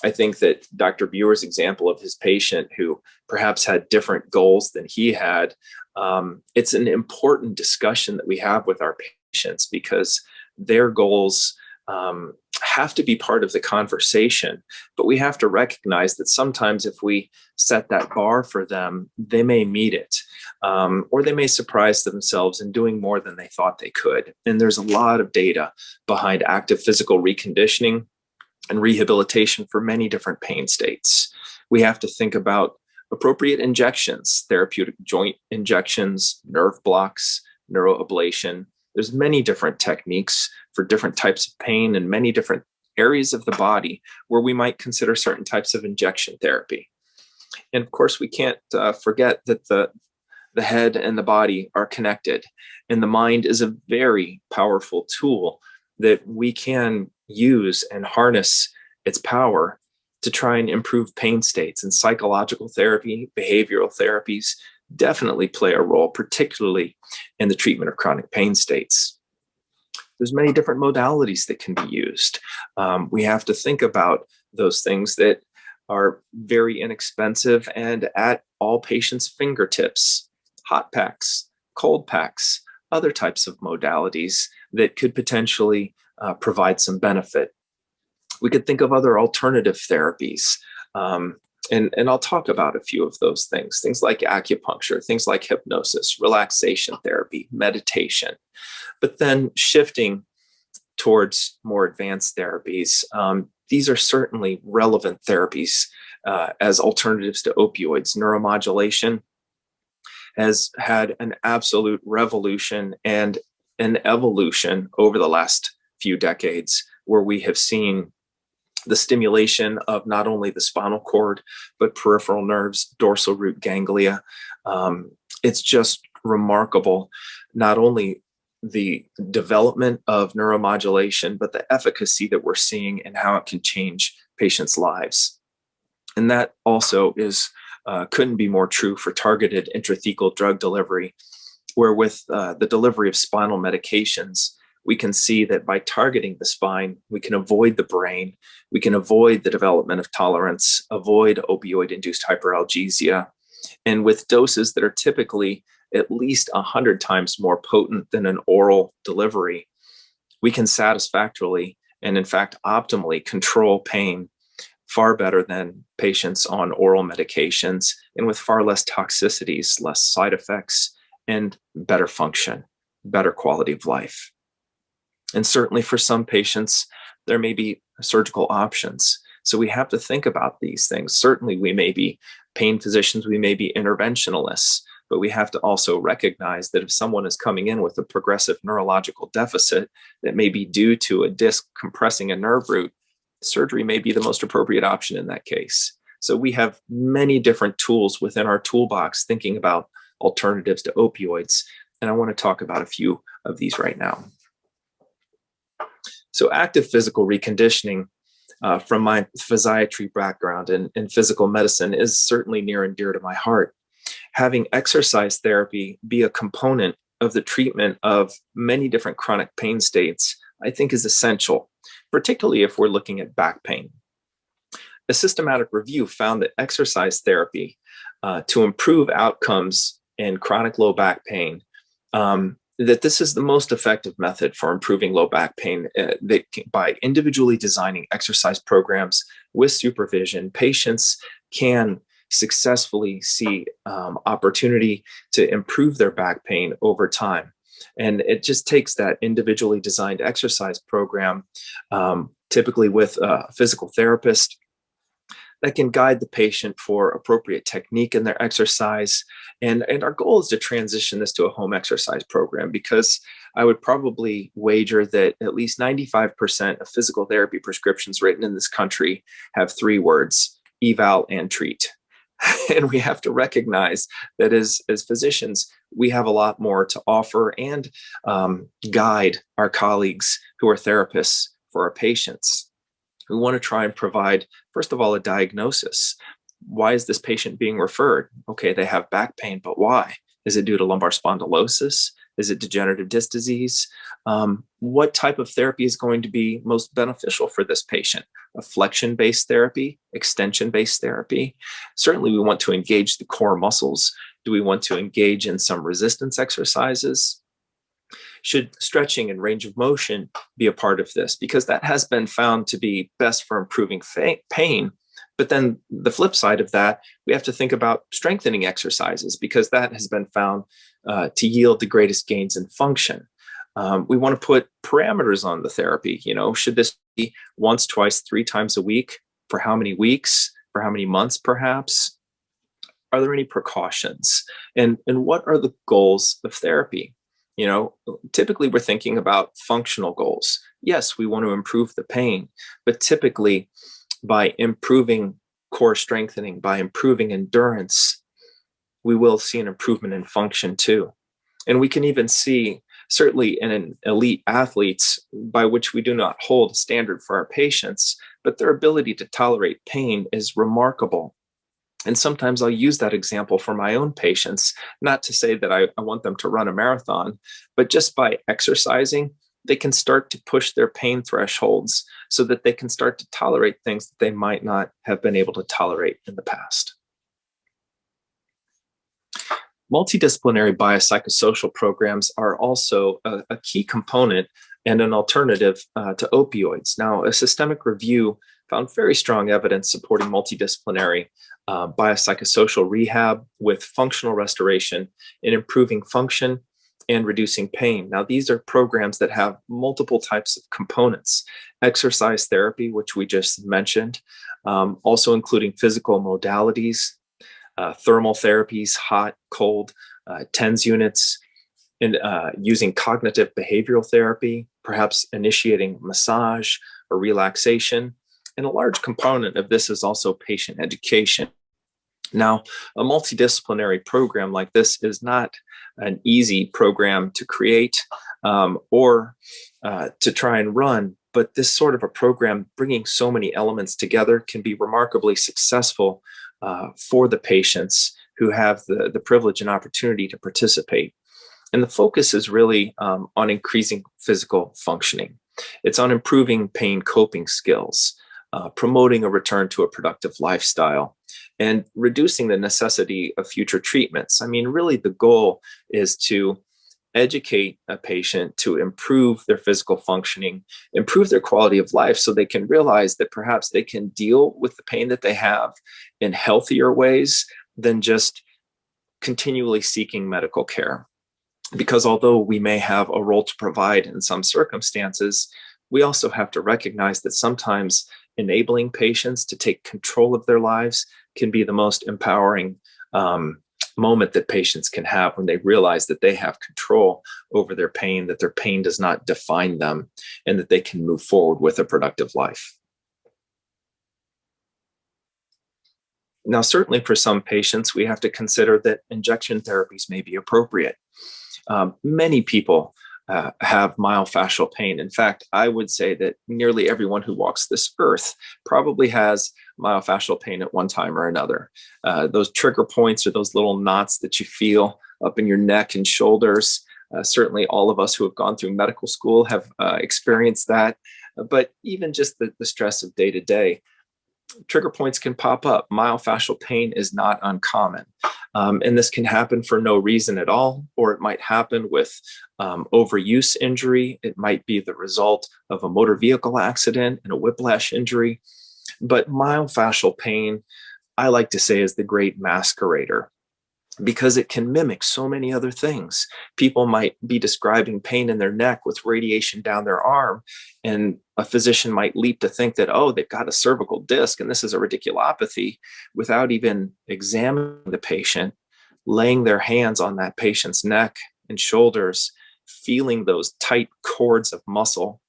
I think that Dr. Buer's example of his patient who perhaps had different goals than he had, it's an important discussion that we have with our patients, because their goals have to be part of the conversation. But we have to recognize that sometimes if we set that bar for them, they may meet it, or they may surprise themselves in doing more than they thought they could. And there's a lot of data behind active physical reconditioning and rehabilitation for many different pain states. We have to think about appropriate injections, therapeutic joint injections, nerve blocks, neuroablation. There's many different techniques for different types of pain and many different areas of the body where we might consider certain types of injection therapy. And of course, we can't forget that the head and the body are connected, and the mind is a very powerful tool that we can use and harness its power to try and improve pain states. And psychological therapy, behavioral therapies definitely play a role, particularly in the treatment of chronic pain states. There's many different modalities that can be used. We have to think about those things that are very inexpensive and at all patients' fingertips: hot packs, cold packs, other types of modalities that could potentially provide some benefit. We could think of other alternative therapies. And I'll talk about a few of those things like acupuncture, things like hypnosis, relaxation therapy, meditation. But then shifting towards more advanced therapies, these are certainly relevant therapies as alternatives to opioids. Neuromodulation has had an absolute revolution and an evolution over the last few decades, where we have seen the stimulation of not only the spinal cord, but peripheral nerves, dorsal root ganglia. It's just remarkable, not only the development of neuromodulation, but the efficacy that we're seeing and how it can change patients' lives. And that also is couldn't be more true for targeted intrathecal drug delivery, where with the delivery of spinal medications, we can see that by targeting the spine, we can avoid the brain, we can avoid the development of tolerance, avoid opioid-induced hyperalgesia, and with doses that are typically at least 100 times more potent than an oral delivery, we can satisfactorily and in fact optimally control pain far better than patients on oral medications, and with far less toxicities, less side effects, and better function, better quality of life. And certainly for some patients, there may be surgical options. So we have to think about these things. Certainly we may be pain physicians, we may be interventionalists, but we have to also recognize that if someone is coming in with a progressive neurological deficit that may be due to a disc compressing a nerve root, surgery may be the most appropriate option in that case. So we have many different tools within our toolbox thinking about alternatives to opioids. And I want to talk about a few of these right now. So active physical reconditioning from my physiatry background and physical medicine is certainly near and dear to my heart. Having exercise therapy be a component of the treatment of many different chronic pain states, I think is essential, particularly if we're looking at back pain. A systematic review found that exercise therapy to improve outcomes in chronic low back pain, that this is the most effective method for improving low back pain by individually designing exercise programs with supervision. Patients can successfully see opportunity to improve their back pain over time. And it just takes that individually designed exercise program, typically with a physical therapist, that can guide the patient for appropriate technique in their exercise. And our goal is to transition this to a home exercise program, because I would probably wager that at least 95% of physical therapy prescriptions written in this country have 3 words: eval and treat. And we have to recognize that as physicians, we have a lot more to offer and guide our colleagues who are therapists for our patients. We want to try and provide, first of all, a diagnosis. Why is this patient being referred? Okay, they have back pain, but why? Is it due to lumbar spondylosis? Is it degenerative disc disease? What type of therapy is going to be most beneficial for this patient? A flexion-based therapy, extension-based therapy? Certainly we want to engage the core muscles. Do we want to engage in some resistance exercises? Should stretching and range of motion be a part of this? Because that has been found to be best for improving pain. But then the flip side of that, we have to think about strengthening exercises, because that has been found to yield the greatest gains in function. We want to put parameters on the therapy. Should this be once, twice, 3 times a week? For how many weeks? For how many months, perhaps? Are there any precautions? And what are the goals of therapy? Typically we're thinking about functional goals. Yes, we want to improve the pain, but typically by improving core strengthening, by improving endurance, we will see an improvement in function too. And we can even see, certainly in elite athletes, by which we do not hold a standard for our patients, but their ability to tolerate pain is remarkable. And sometimes I'll use that example for my own patients, not to say that I want them to run a marathon, but just by exercising, they can start to push their pain thresholds so that they can start to tolerate things that they might not have been able to tolerate in the past. Multidisciplinary biopsychosocial programs are also a key component and an alternative to opioids. Now, a systemic review found very strong evidence supporting multidisciplinary biopsychosocial rehab with functional restoration in improving function and reducing pain. Now, these are programs that have multiple types of components: exercise therapy, which we just mentioned, also including physical modalities, thermal therapies, hot, cold, TENS units, and using cognitive behavioral therapy, perhaps initiating massage or relaxation. And a large component of this is also patient education. Now, a multidisciplinary program like this is not an easy program to create or to try and run, but this sort of a program, bringing so many elements together, can be remarkably successful for the patients who have the privilege and opportunity to participate. And the focus is really on increasing physical functioning. It's on improving pain coping skills, promoting a return to a productive lifestyle, and reducing the necessity of future treatments. I mean, really the goal is to educate a patient to improve their physical functioning, improve their quality of life, so they can realize that perhaps they can deal with the pain that they have in healthier ways than just continually seeking medical care. Because although we may have a role to provide in some circumstances, we also have to recognize that sometimes enabling patients to take control of their lives can be the most empowering moment that patients can have when they realize that they have control over their pain, that their pain does not define them, and that they can move forward with a productive life. Now, certainly for some patients, we have to consider that injection therapies may be appropriate. Many people have myofascial pain. In fact, I would say that nearly everyone who walks this earth probably has myofascial pain at one time or another. Those trigger points, or those little knots that you feel up in your neck and shoulders. Certainly all of us who have gone through medical school have experienced that. But even just the stress of day to day, trigger points can pop up. Myofascial pain is not uncommon. And this can happen for no reason at all, or it might happen with overuse injury. It might be the result of a motor vehicle accident and a whiplash injury. But myofascial pain, I like to say, is the great masquerader, because it can mimic so many other things. People might be describing pain in their neck with radiation down their arm, and a physician might leap to think that, oh, they've got a cervical disc and this is a radiculopathy, without even examining the patient, laying their hands on that patient's neck and shoulders, feeling those tight cords of muscle,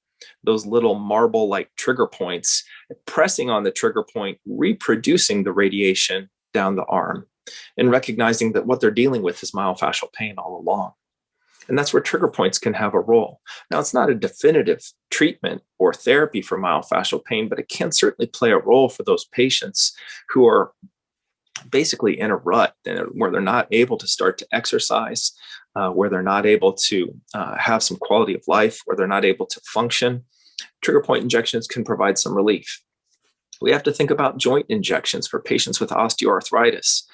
those little marble-like trigger points, pressing on the trigger point, reproducing the radiation down the arm, and recognizing that what they're dealing with is myofascial pain all along. And that's where trigger points can have a role. Now, it's not a definitive treatment or therapy for myofascial pain, but it can certainly play a role for those patients who are basically in a rut, where they're not able to start to exercise, where they're not able to have some quality of life, where they're not able to function. Trigger point injections can provide some relief. We have to think about joint injections for patients with osteoarthritis.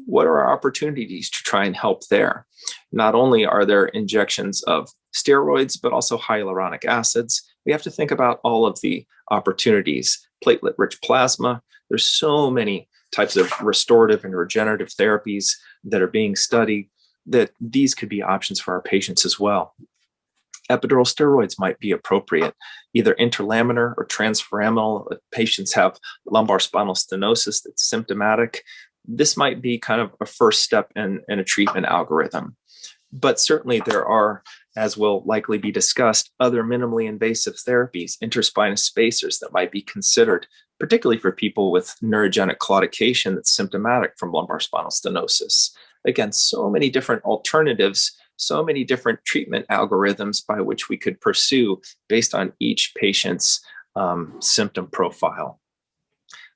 What are our opportunities to try and help there? Not only are there injections of steroids, but also hyaluronic acids. We have to think about all of the opportunities. Platelet-rich plasma. There's so many types of restorative and regenerative therapies that are being studied, that these could be options for our patients as well. Epidural steroids might be appropriate, either interlaminar or transforaminal. If patients have lumbar spinal stenosis that's symptomatic, this might be kind of a first step in a treatment algorithm. But certainly there are, as will likely be discussed, other minimally invasive therapies, interspinous spacers, that might be considered, particularly for people with neurogenic claudication that's symptomatic from lumbar spinal stenosis. Again, so many different alternatives, so many different treatment algorithms by which we could pursue based on each patient's symptom profile.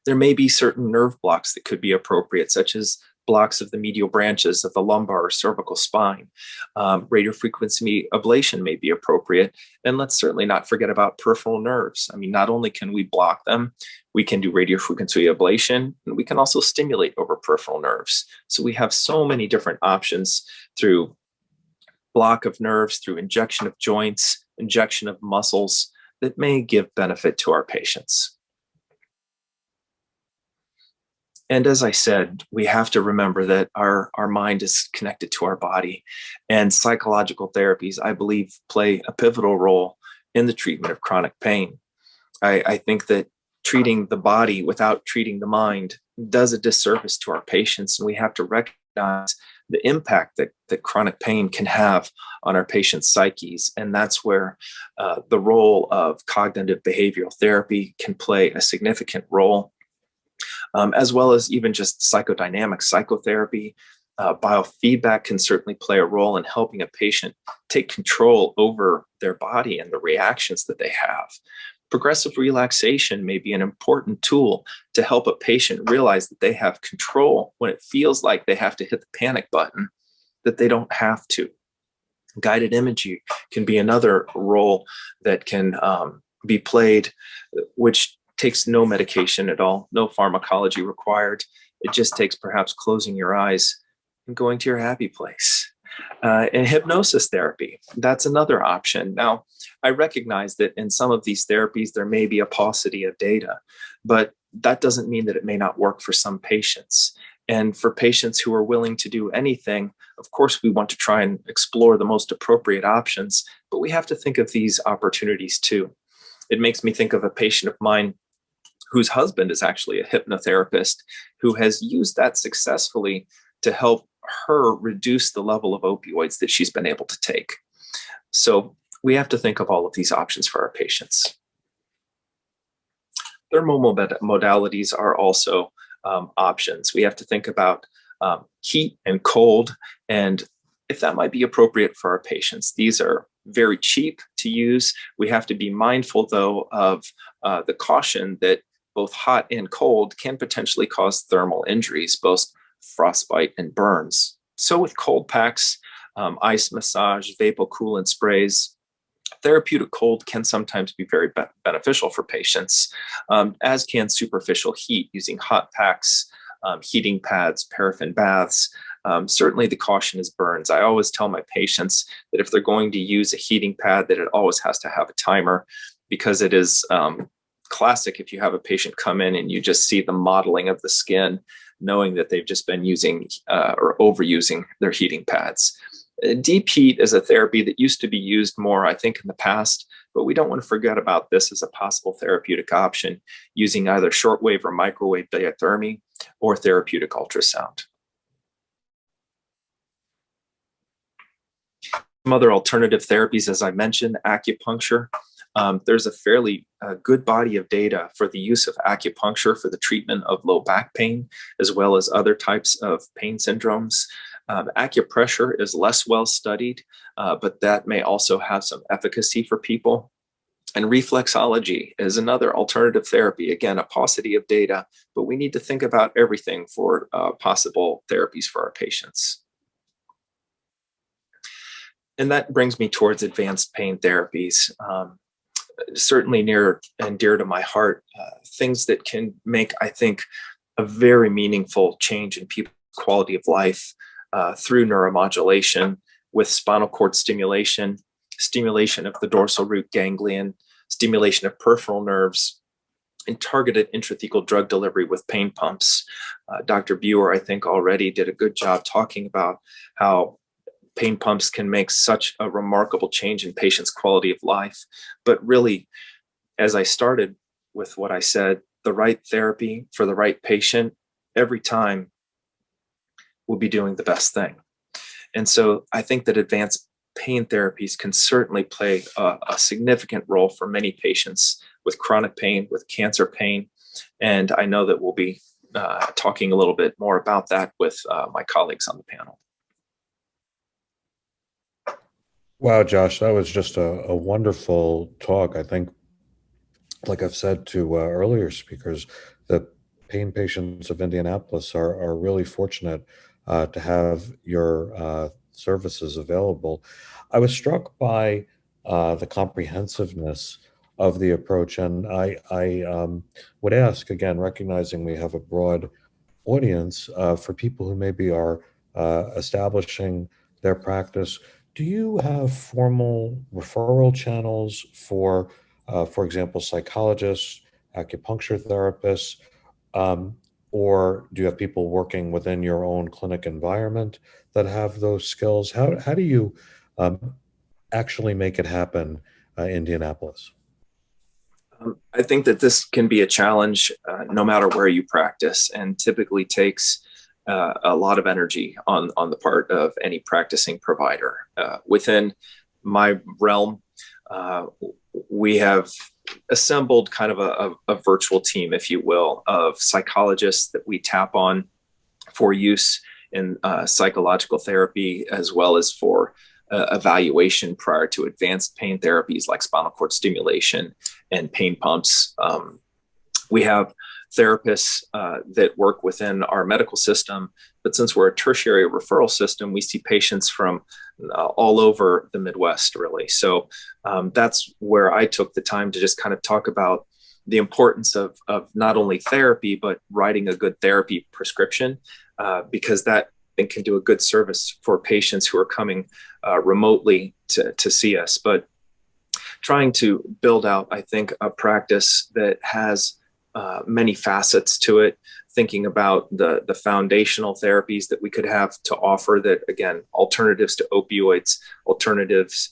There may be certain nerve blocks that could be appropriate, such as blocks of the medial branches of the lumbar or cervical spine. Radiofrequency ablation may be appropriate. And let's certainly not forget about peripheral nerves. I mean, not only can we block them, we can do radiofrequency ablation, and we can also stimulate over peripheral nerves. So we have so many different options through block of nerves, through injection of joints, injection of muscles, that may give benefit to our patients. And as I said, we have to remember that our mind is connected to our body, and psychological therapies, I believe, play a pivotal role in the treatment of chronic pain. I think that treating the body without treating the mind does a disservice to our patients, and we have to recognize the impact that chronic pain can have on our patients' psyches. And that's where the role of cognitive behavioral therapy can play a significant role. As well as even just psychodynamic psychotherapy. Biofeedback can certainly play a role in helping a patient take control over their body and the reactions that they have. Progressive relaxation may be an important tool to help a patient realize that they have control when it feels like they have to hit the panic button, that they don't have to. Guided imaging can be another role that can be played, which takes no medication at all, no pharmacology required. It just takes perhaps closing your eyes and going to your happy place. And hypnosis therapy, that's another option. Now, I recognize that in some of these therapies, there may be a paucity of data, but that doesn't mean that it may not work for some patients. And for patients who are willing to do anything, of course, we want to try and explore the most appropriate options, but we have to think of these opportunities too. It makes me think of a patient of mine whose husband is actually a hypnotherapist, who has used that successfully to help her reduce the level of opioids that she's been able to take. So we have to think of all of these options for our patients. Thermal modalities are also options. We have to think about heat and cold, and if that might be appropriate for our patients. These are very cheap to use. We have to be mindful, though, of the caution that both hot and cold can potentially cause thermal injuries, both frostbite and burns. So with cold packs, ice massage, vapocoolant sprays, therapeutic cold can sometimes be very beneficial for patients, as can superficial heat using hot packs, heating pads, paraffin baths. Certainly the caution is burns. I always tell my patients that if they're going to use a heating pad, that it always has to have a timer, because it is classic if you have a patient come in and you just see the modeling of the skin, knowing that they've just been using or overusing their heating pads. Deep heat is a therapy that used to be used more, I think, in the past, but we don't want to forget about this as a possible therapeutic option using either shortwave or microwave diathermy or therapeutic ultrasound. Some other alternative therapies, as I mentioned, acupuncture. There's a fairly good body of data for the use of acupuncture for the treatment of low back pain, as well as other types of pain syndromes. Acupressure is less well studied, but that may also have some efficacy for people. And reflexology is another alternative therapy. Again, a paucity of data, but we need to think about everything for possible therapies for our patients. And that brings me towards advanced pain therapies. Certainly near and dear to my heart, things that can make, I think, a very meaningful change in people's quality of life through neuromodulation with spinal cord stimulation, stimulation of the dorsal root ganglion, stimulation of peripheral nerves, and targeted intrathecal drug delivery with pain pumps. Dr. Buer, I think, already did a good job talking about how pain pumps can make such a remarkable change in patients' quality of life. But really, as I started with what I said, the right therapy for the right patient every time will be doing the best thing. And so I think that advanced pain therapies can certainly play a significant role for many patients with chronic pain, with cancer pain. And I know that we'll be talking a little bit more about that with my colleagues on the panel. Wow, Josh, that was just a wonderful talk. I think, like I've said to earlier speakers, the pain patients of Indianapolis are really fortunate to have your services available. I was struck by the comprehensiveness of the approach, and I would ask, again, recognizing we have a broad audience, for people who maybe are establishing their practice, do you have formal referral channels for example, psychologists, acupuncture therapists, or do you have people working within your own clinic environment that have those skills? How do you actually make it happen, Indianapolis? I think that this can be a challenge no matter where you practice, and typically takes a lot of energy on the part of any practicing provider. Within my realm, we have assembled kind of a virtual team, if you will, of psychologists that we tap on for use in psychological therapy, as well as for evaluation prior to advanced pain therapies like spinal cord stimulation and pain pumps. We have therapists that work within our medical system, but since we're a tertiary referral system, we see patients from all over the Midwest, really. So that's where I took the time to just kind of talk about the importance of not only therapy, but writing a good therapy prescription, because that can do a good service for patients who are coming remotely to see us. But trying to build out, I think, a practice that has many facets to it, thinking about the foundational therapies that we could have to offer that, again, alternatives to opioids, alternatives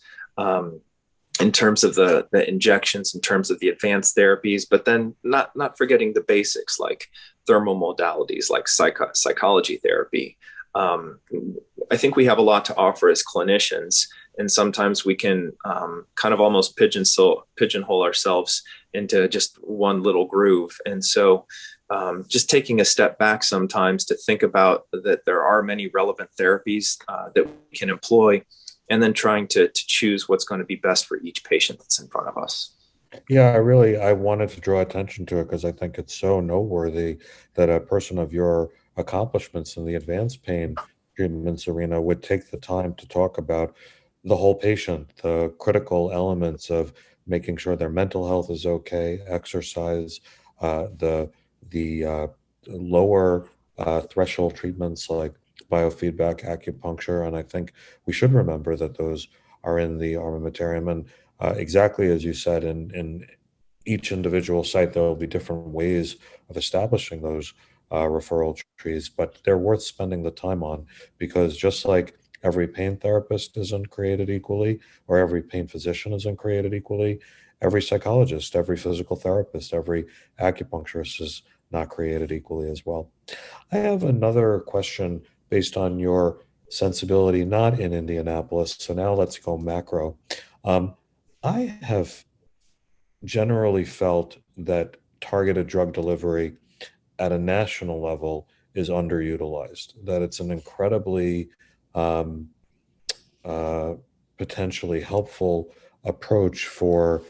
in terms of the injections, in terms of the advanced therapies, but then not forgetting the basics like thermal modalities, like psychology therapy. I think we have a lot to offer as clinicians, and sometimes we can kind of almost pigeonhole ourselves into just one little groove. And so just taking a step back sometimes to think about that there are many relevant therapies that we can employ, and then trying to choose what's going to be best for each patient that's in front of us. Yeah, I wanted to draw attention to it because I think it's so noteworthy that a person of your accomplishments in the advanced pain treatments arena would take the time to talk about the whole patient, the critical elements of making sure their mental health is okay, exercise, the lower threshold treatments like biofeedback, acupuncture, and I think we should remember that those are in the armamentarium. And exactly as you said, in each individual site, there will be different ways of establishing those referral trees, but they're worth spending the time on because just like every pain therapist isn't created equally, or every pain physician isn't created equally, every psychologist, every physical therapist, every acupuncturist is not created equally as well. I have another question based on your sensibility, not in Indianapolis. So now let's go macro. Um, I have generally felt that targeted drug delivery at a national level is underutilized, that it's an incredibly um, uh, potentially helpful approach for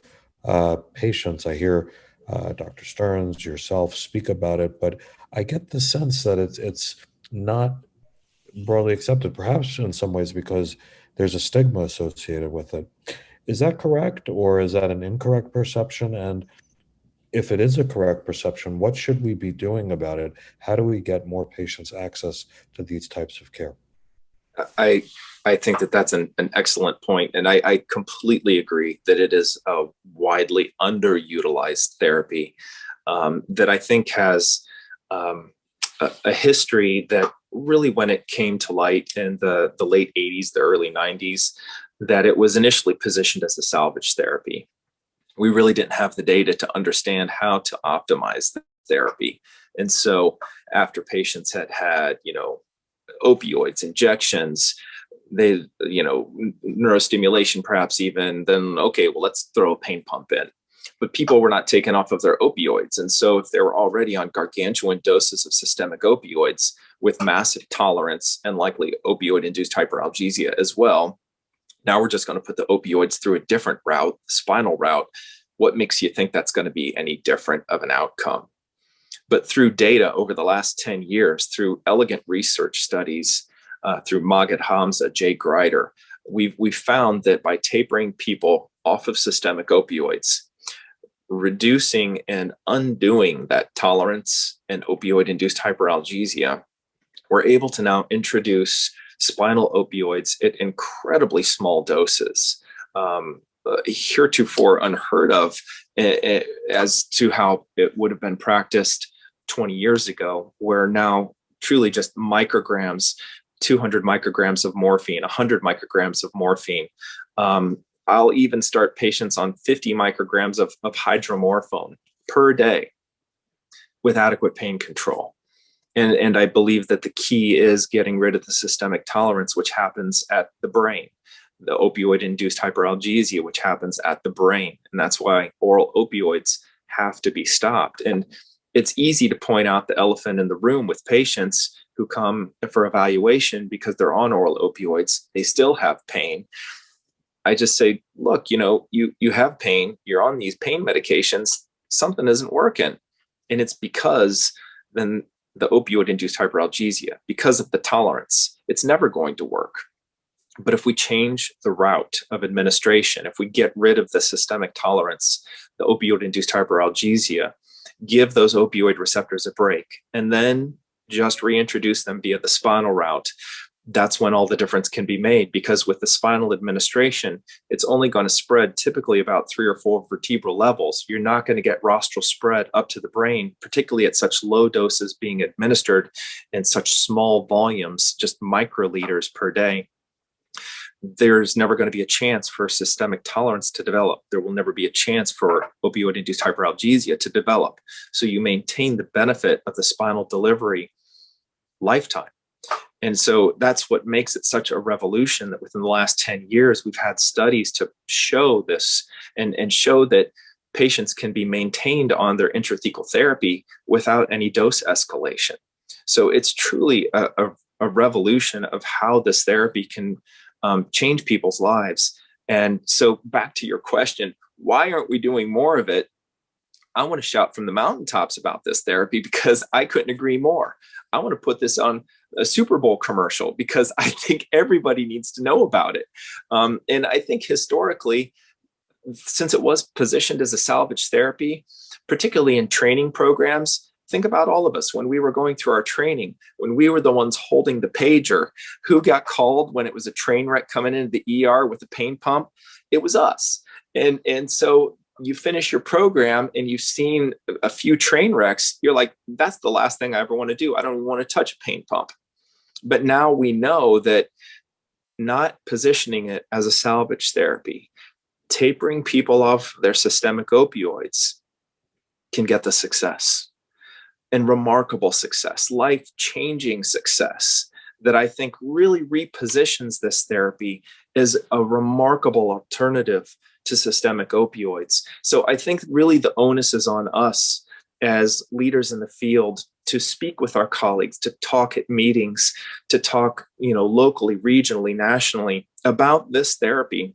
patients. I hear Dr. Stearns, yourself speak about it, but I get the sense that it's not broadly accepted, perhaps in some ways because there's a stigma associated with it. Is that correct, or is that an incorrect perception? And if it is a correct perception, what should we be doing about it? How do we get more patients access to these types of care? I I think that that's an excellent point, and I completely agree that it is a widely underutilized therapy that I think has a history that really, when it came to light in the late '80s, the early '90s, that it was initially positioned as a salvage therapy. We really didn't have the data to understand how to optimize the therapy, and so after patients had opioids, injections, they, neurostimulation, perhaps even, then, okay, well, let's throw a pain pump in. But people were not taken off of their opioids. And so if they were already on gargantuan doses of systemic opioids with massive tolerance and likely opioid induced hyperalgesia as well, now we're just going to put the opioids through a different route, the spinal route. What makes you think that's going to be any different of an outcome? But through data over the last 10 years, through elegant research studies, through Maged Hamza, Jay Grider, we've found that by tapering people off of systemic opioids, reducing and undoing that tolerance and opioid-induced hyperalgesia, we're able to now introduce spinal opioids at incredibly small doses, heretofore unheard of as to how it would have been practiced 20 years ago, where now truly just micrograms, 200 micrograms of morphine, 100 micrograms of morphine. I'll even start patients on 50 micrograms of hydromorphone per day with adequate pain control. And I believe that the key is getting rid of the systemic tolerance, which happens at the brain, the opioid-induced hyperalgesia, which happens at the brain. And that's why oral opioids have to be stopped. And it's easy to point out the elephant in the room with patients who come for evaluation because they're on oral opioids. They still have pain. I just say, look, you have pain, you're on these pain medications, something isn't working. And it's because then the opioid-induced hyperalgesia, because of the tolerance, it's never going to work. But if we change the route of administration, if we get rid of the systemic tolerance, the opioid-induced hyperalgesia, give those opioid receptors a break, and then just reintroduce them via the spinal route, that's when all the difference can be made. Because with the spinal administration, it's only going to spread typically about 3 or 4 vertebral levels. You're not going to get rostral spread up to the brain, particularly at such low doses being administered in such small volumes, just microliters per day. there's never going to be a chance for systemic tolerance to develop. There will never be a chance for opioid-induced hyperalgesia to develop. So you maintain the benefit of the spinal delivery lifetime. And so that's what makes it such a revolution, that within the last 10 years, we've had studies to show this and show that patients can be maintained on their intrathecal therapy without any dose escalation. So it's truly a revolution of how this therapy can change people's lives. And so back to your question, why aren't we doing more of it? I want to shout from the mountaintops about this therapy because I couldn't agree more. I want to put this on a Super Bowl commercial because I think everybody needs to know about it. And I think historically, since it was positioned as a salvage therapy, particularly in training programs, think about all of us when we were going through our training, when we were the ones holding the pager, who got called when it was a train wreck coming into the ER with a pain pump? It was us. And so you finish your program and you've seen a few train wrecks, you're like, that's the last thing I ever want to do. I don't even want to touch a pain pump. But now we know that not positioning it as a salvage therapy, tapering people off their systemic opioids can get the success, and remarkable success, life-changing success, that I think really repositions this therapy as a remarkable alternative to systemic opioids. So I think really the onus is on us as leaders in the field to speak with our colleagues, to talk at meetings, to talk, locally, regionally, nationally about this therapy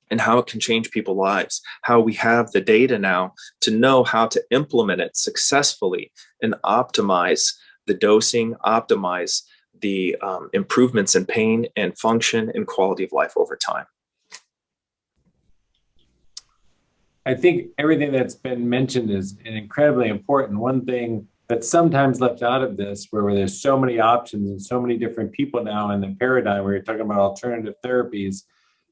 and how it can change people's lives, how we have the data now to know how to implement it successfully and optimize the dosing, optimize the improvements in pain and function and quality of life over time. I think everything that's been mentioned is incredibly important. One thing that's sometimes left out of this, where there's so many options and so many different people now in the paradigm where you're talking about alternative therapies,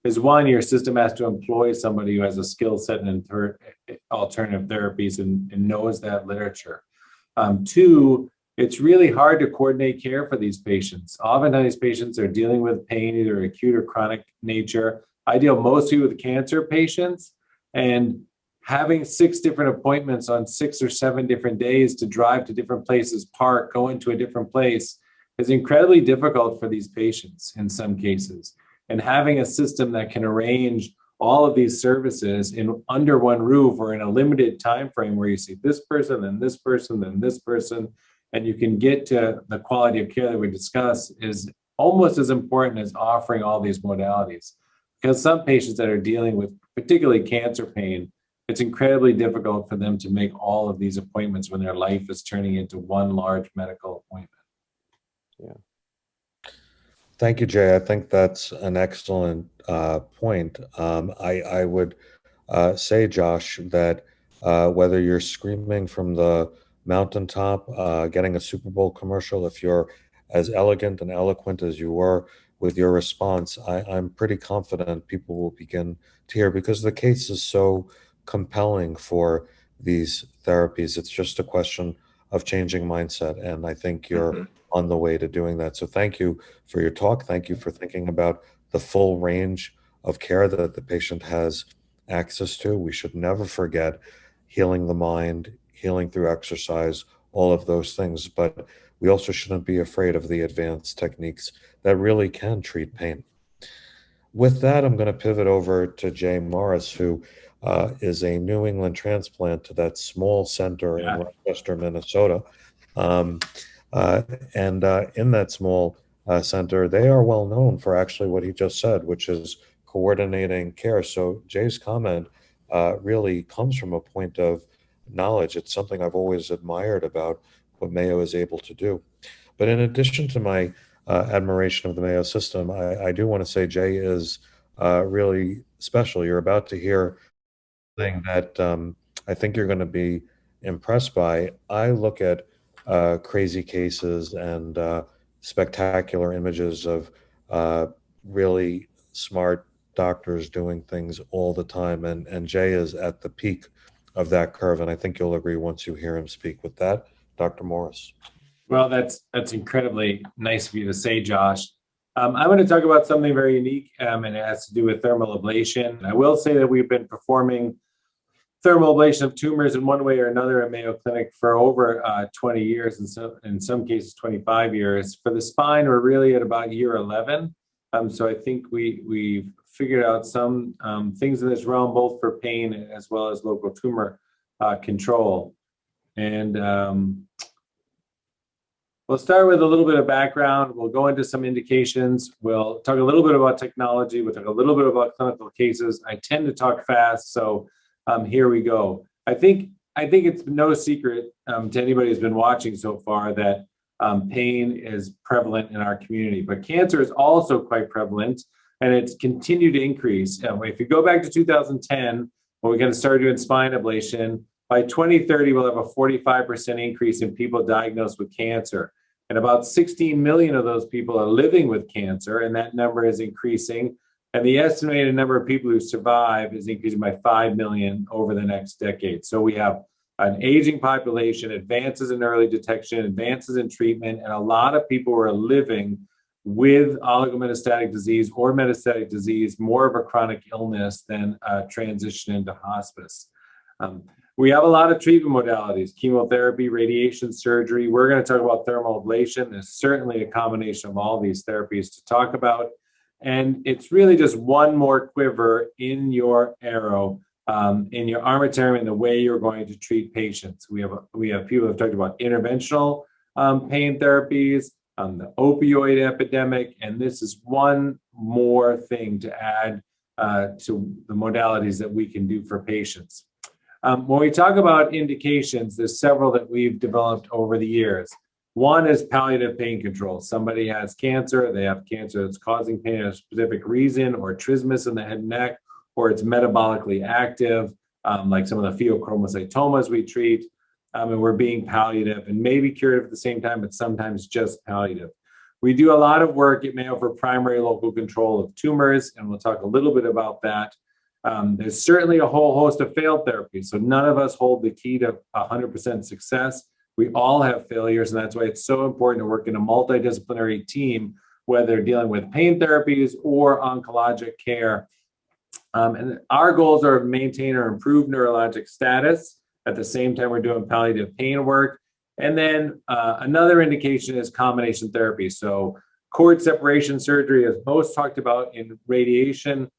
is one, your system has to employ somebody who has a skill set in alternative therapies and knows that literature. Two, it's really hard to coordinate care for these patients. Oftentimes these patients are dealing with pain, either acute or chronic nature. I deal mostly with cancer patients, and having 6 different appointments on 6 or 7 different days to drive to different places, park, go into a different place is incredibly difficult for these patients in some cases. And having a system that can arrange all of these services in under one roof or in a limited time frame where you see this person, then this person, then this person, and you can get to the quality of care that we discuss is almost as important as offering all these modalities. Because some patients that are dealing with particularly cancer pain, it's incredibly difficult for them to make all of these appointments when their life is turning into one large medical appointment. Yeah. Thank you, Jay. I think that's an excellent point. I would say, Josh, that whether you're screaming from the mountaintop, getting a Super Bowl commercial, if you're as elegant and eloquent as you were with your response, I'm pretty confident people will begin to hear, because the case is so compelling for these therapies. It's just a question of changing mindset, and I think you're on the way to doing that. So thank you for your talk. Thank you for thinking about the full range of care that the patient has access to. We should never forget healing the mind, healing through exercise, all of those things. But we also shouldn't be afraid of the advanced techniques that really can treat pain. With that, I'm going to pivot over to Jay Morris, who is a New England transplant to that small center in Rochester, Minnesota. And in that small center, they are well known for actually what he just said, which is coordinating care. So Jay's comment really comes from a point of knowledge. It's something I've always admired about what Mayo is able to do. But in addition to my admiration of the Mayo system, I do want to say Jay is really special. You're about to hear something that I think you're going to be impressed by. I look at crazy cases and spectacular images of really smart doctors doing things all the time. And Jay is at the peak of that curve. And I think you'll agree once you hear him speak. With that, Dr. Morris. Well, that's incredibly nice of you to say, Josh. I'm going to talk about something very unique, and it has to do with thermal ablation. I will say that we've been performing thermal ablation of tumors in one way or another at Mayo Clinic for over 20 years, and so in some cases 25 years. For the spine, we're really at about year 11. So I think we've figured out some things in this realm, both for pain as well as local tumor control. And we'll start with a little bit of background. We'll go into some indications. We'll talk a little bit about technology. We'll talk a little bit about clinical cases. I tend to talk fast, so here we go. I think it's no secret to anybody who's been watching so far that pain is prevalent in our community, but cancer is also quite prevalent, and it's continued to increase. If you go back to 2010, when we're going to start doing spine ablation, by 2030, we'll have a 45% increase in people diagnosed with cancer. And about 16 million of those people are living with cancer, and that number is increasing. And the estimated number of people who survive is increasing by 5 million over the next decade. So we have an aging population, advances in early detection, advances in treatment, and a lot of people who are living with oligometastatic disease or metastatic disease, more of a chronic illness than transition into hospice. We have a lot of treatment modalities: chemotherapy, radiation, surgery. We're going to talk about thermal ablation. There's certainly a combination of all these therapies to talk about. And it's really just one more quiver in your arrow, in your armamentarium, in the way you're going to treat patients. We have people who have talked about interventional pain therapies, the opioid epidemic, and this is one more thing to add to the modalities that we can do for patients. When we talk about indications, there's several that we've developed over the years. One is palliative pain control. Somebody has cancer, they have cancer that's causing pain for a specific reason, or trismus in the head and neck, or it's metabolically active, like some of the pheochromocytomas we treat, and we're being palliative and maybe curative at the same time, but sometimes just palliative. We do a lot of work at Mayo for primary local control of tumors, and we'll talk a little bit about that. There's certainly a whole host of failed therapies, so none of us hold the key to 100% success. We all have failures, and that's why it's so important to work in a multidisciplinary team, whether dealing with pain therapies or oncologic care. And our goals are to maintain or improve neurologic status. At the same time, we're doing palliative pain work. And then another indication is combination therapy. So cord separation surgery is most talked about in radiation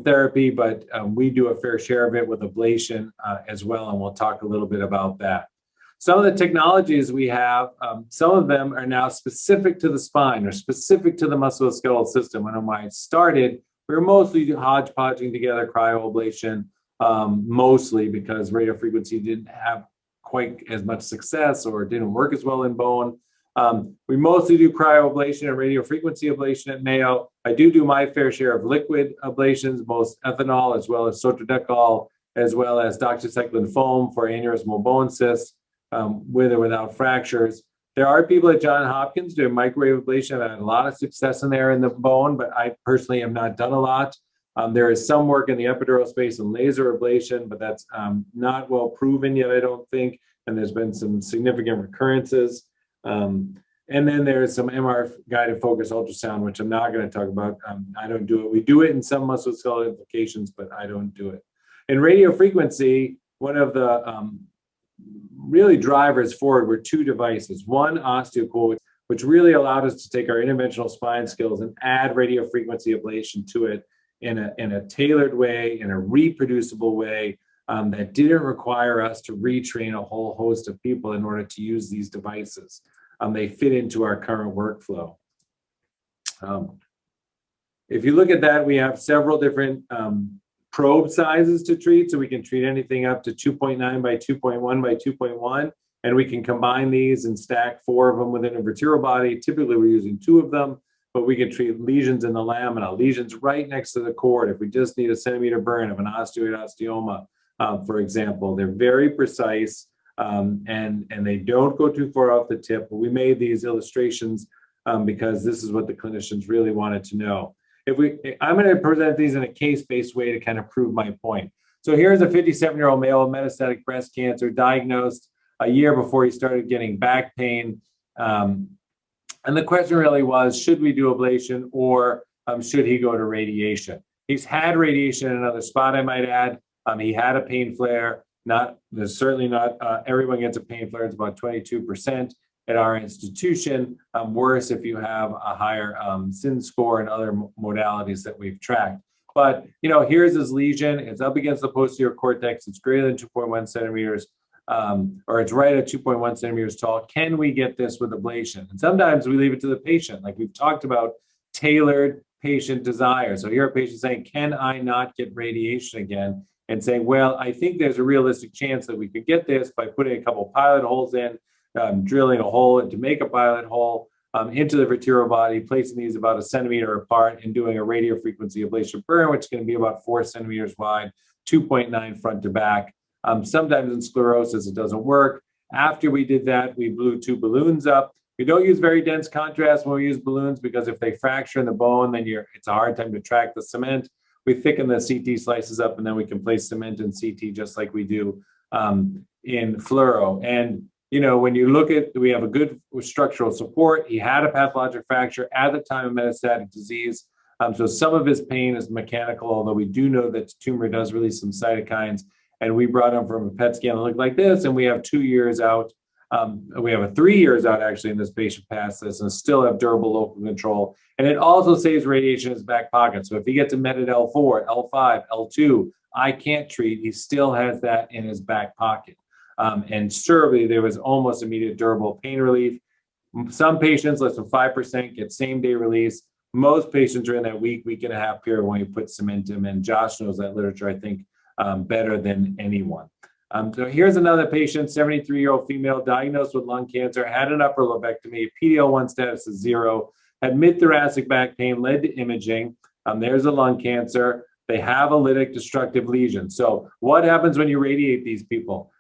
therapy, but we do a fair share of it with ablation as well, and we'll talk a little bit about that. Some of the technologies we have, some of them are now specific to the spine or specific to the musculoskeletal system. When I started, we were mostly hodgepodging together cryoablation, mostly because radiofrequency didn't have quite as much success or didn't work as well in bone. We mostly do cryoablation and radiofrequency ablation at Mayo. I do my fair share of liquid ablations, both ethanol as well as sotradecol, as well as doxycycline foam for aneurysmal bone cysts, with or without fractures. There are people at Johns Hopkins doing microwave ablation. I've had a lot of success in there in the bone, but I personally have not done a lot. There is some work in the epidural space and laser ablation, but that's not well proven yet, I don't think. And there's been some significant recurrences. And then there's some MR guided focus ultrasound, which I'm not going to talk about. I don't do it. We do it in some musculoskeletal implications, but I don't do it. In radiofrequency, one of the really drivers forward were two devices. One, OsteoCool, which really allowed us to take our interventional spine skills and add radiofrequency ablation to it in a tailored way, in a reproducible way, that didn't require us to retrain a whole host of people in order to use these devices. They fit into our current workflow. If you look at that, we have several different probe sizes to treat. So we can treat anything up to 2.9 by 2.1 by 2.1. And we can combine these and stack 4 of them within a vertebral body. Typically, we're using 2 of them, but we can treat lesions in the lamina, lesions right next to the cord. If we just need a centimeter burn of an osteoid osteoma, for example, they're very precise. And they don't go too far off the tip. But we made these illustrations because this is what the clinicians really wanted to know. I'm going to present these in a case-based way to kind of prove my point. So here's a 57-year-old male with metastatic breast cancer, diagnosed a year before he started getting back pain. And the question really was, should we do ablation or should he go to radiation? He's had radiation in another spot, I might add. He had a pain flare. There's certainly not everyone gets a pain flare. It's about 22% at our institution. Worse if you have a higher SIN score and other modalities that we've tracked. But here's his lesion. It's up against the posterior cortex. It's greater than 2.1 centimeters. Or it's right at 2.1 centimeters tall. Can we get this with ablation? And sometimes we leave it to the patient. Like we've talked about, tailored patient desire. So here a patient saying, can I not get radiation again? And saying, well, I think there's a realistic chance that we could get this by putting a couple pilot holes in, drilling a hole to make a pilot hole into the vertebral body, placing these about 1 centimeter apart and doing a radiofrequency ablation burn, which is going to be about 4 centimeters wide, 2.9 front to back. Sometimes in sclerosis, it doesn't work. After we did that, we blew 2 balloons up. We don't use very dense contrast when we use balloons because if they fracture in the bone, then it's a hard time to track the cement. We thicken the CT slices up and then we can place cement in CT just like we do in fluoro. And, when you look at, we have a good structural support. He had a pathologic fracture at the time of metastatic disease. So some of his pain is mechanical, although we do know that the tumor does release some cytokines. And we brought him from a PET scan that looked like this, and we have 2 years out. We have 3 years out actually in this patient past this, and still have durable local control. And it also saves radiation in his back pocket. So if he gets a med at L4, L5, L2, I can't treat. He still has that in his back pocket. And certainly there was almost immediate durable pain relief. Some patients, less than 5%, get same-day release. Most patients are in that week and a half period when you put cement in. And Josh knows that literature, I think, better than anyone. So here's another patient, 73-year-old female, diagnosed with lung cancer, had an upper lobectomy, PD-L1 status is 0, had mid-thoracic back pain, led to imaging. There's a lung cancer. They have a lytic destructive lesion. So what happens when you radiate these people?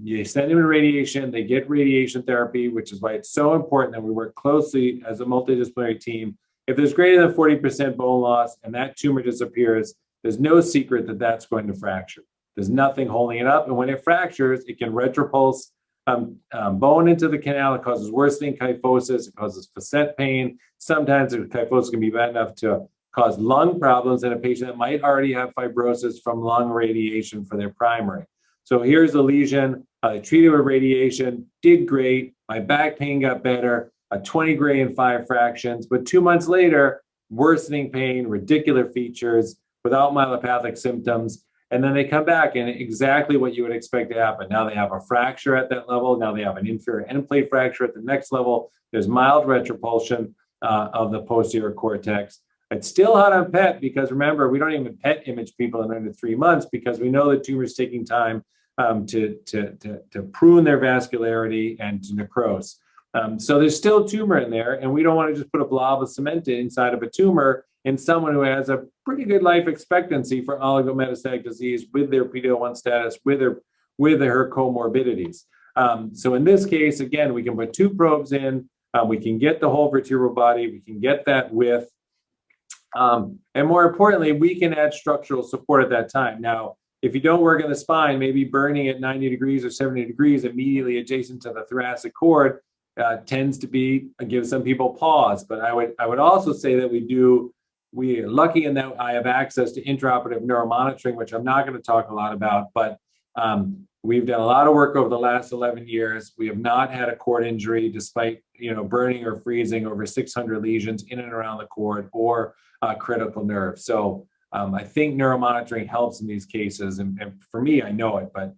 You send them in radiation, they get radiation therapy, which is why it's so important that we work closely as a multidisciplinary team. If there's greater than 40% bone loss and that tumor disappears, there's no secret that that's going to fracture. There's nothing holding it up. And when it fractures, it can retropulse bone into the canal. It causes worsening kyphosis. It causes facet pain. Sometimes the kyphosis can be bad enough to cause lung problems in a patient that might already have fibrosis from lung radiation for their primary. So here's a lesion. I treated with radiation, did great. My back pain got better, a 20 gray in 5 fractions. But 2 months later, worsening pain, radicular features, without myelopathic symptoms. And then they come back and exactly what you would expect to happen. Now they have a fracture at that level. Now they have an inferior end plate fracture at the next level. There's mild retropulsion of the posterior cortex. It's still hot on PET because remember, we don't even PET image people in under 3 months because we know the tumor is taking time to prune their vascularity and to necrose. So there's still a tumor in there, and we don't want to just put a blob of cement inside of a tumor in someone who has a pretty good life expectancy for oligometastatic disease with their PD-L1 status, with her comorbidities. So in this case, again, we can put 2 probes in, we can get the whole vertebral body, we can get that width, and more importantly, we can add structural support at that time. Now, if you don't work in the spine, maybe burning at 90 degrees or 70 degrees immediately adjacent to the thoracic cord tends to give some people pause. But I would also say that we are lucky in that I have access to intraoperative neuromonitoring, which I'm not going to talk a lot about, but we've done a lot of work over the last 11 years. We have not had a cord injury despite burning or freezing over 600 lesions in and around the cord or critical nerve. So I think neuromonitoring helps in these cases, and for me, I know it. But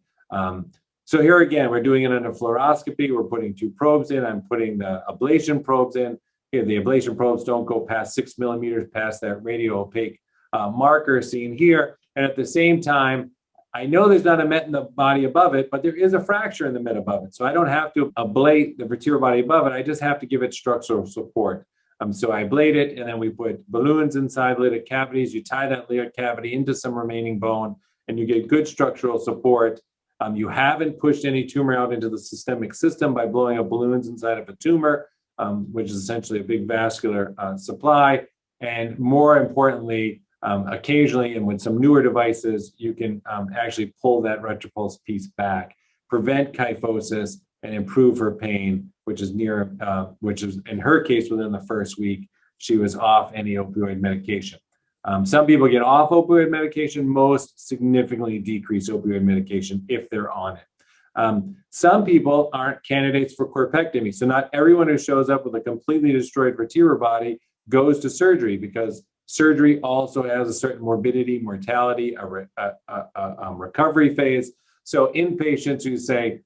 so here again, we're doing it under fluoroscopy. We're putting 2 probes in. I'm putting the ablation probes in. Here, the ablation probes don't go past 6 millimeters past that radio opaque marker seen here. And at the same time, I know there's not a met in the body above it, but there is a fracture in the met above it. So I don't have to ablate the vertebral body above it. I just have to give it structural support. So I ablate it, and then we put balloons inside lytic cavities. You tie that lytic cavity into some remaining bone, and you get good structural support. You haven't pushed any tumor out into the systemic system by blowing up balloons inside of a tumor, which is essentially a big vascular supply. And more importantly, occasionally, and with some newer devices, you can actually pull that retropulse piece back, prevent kyphosis, and improve her pain, which is in her case within the first week, she was off any opioid medication. Some people get off opioid medication, most significantly decrease opioid medication if they're on it. Some people aren't candidates for corpectomy. So not everyone who shows up with a completely destroyed vertebral body goes to surgery, because surgery also has a certain morbidity, mortality, a recovery phase. So in patients who say,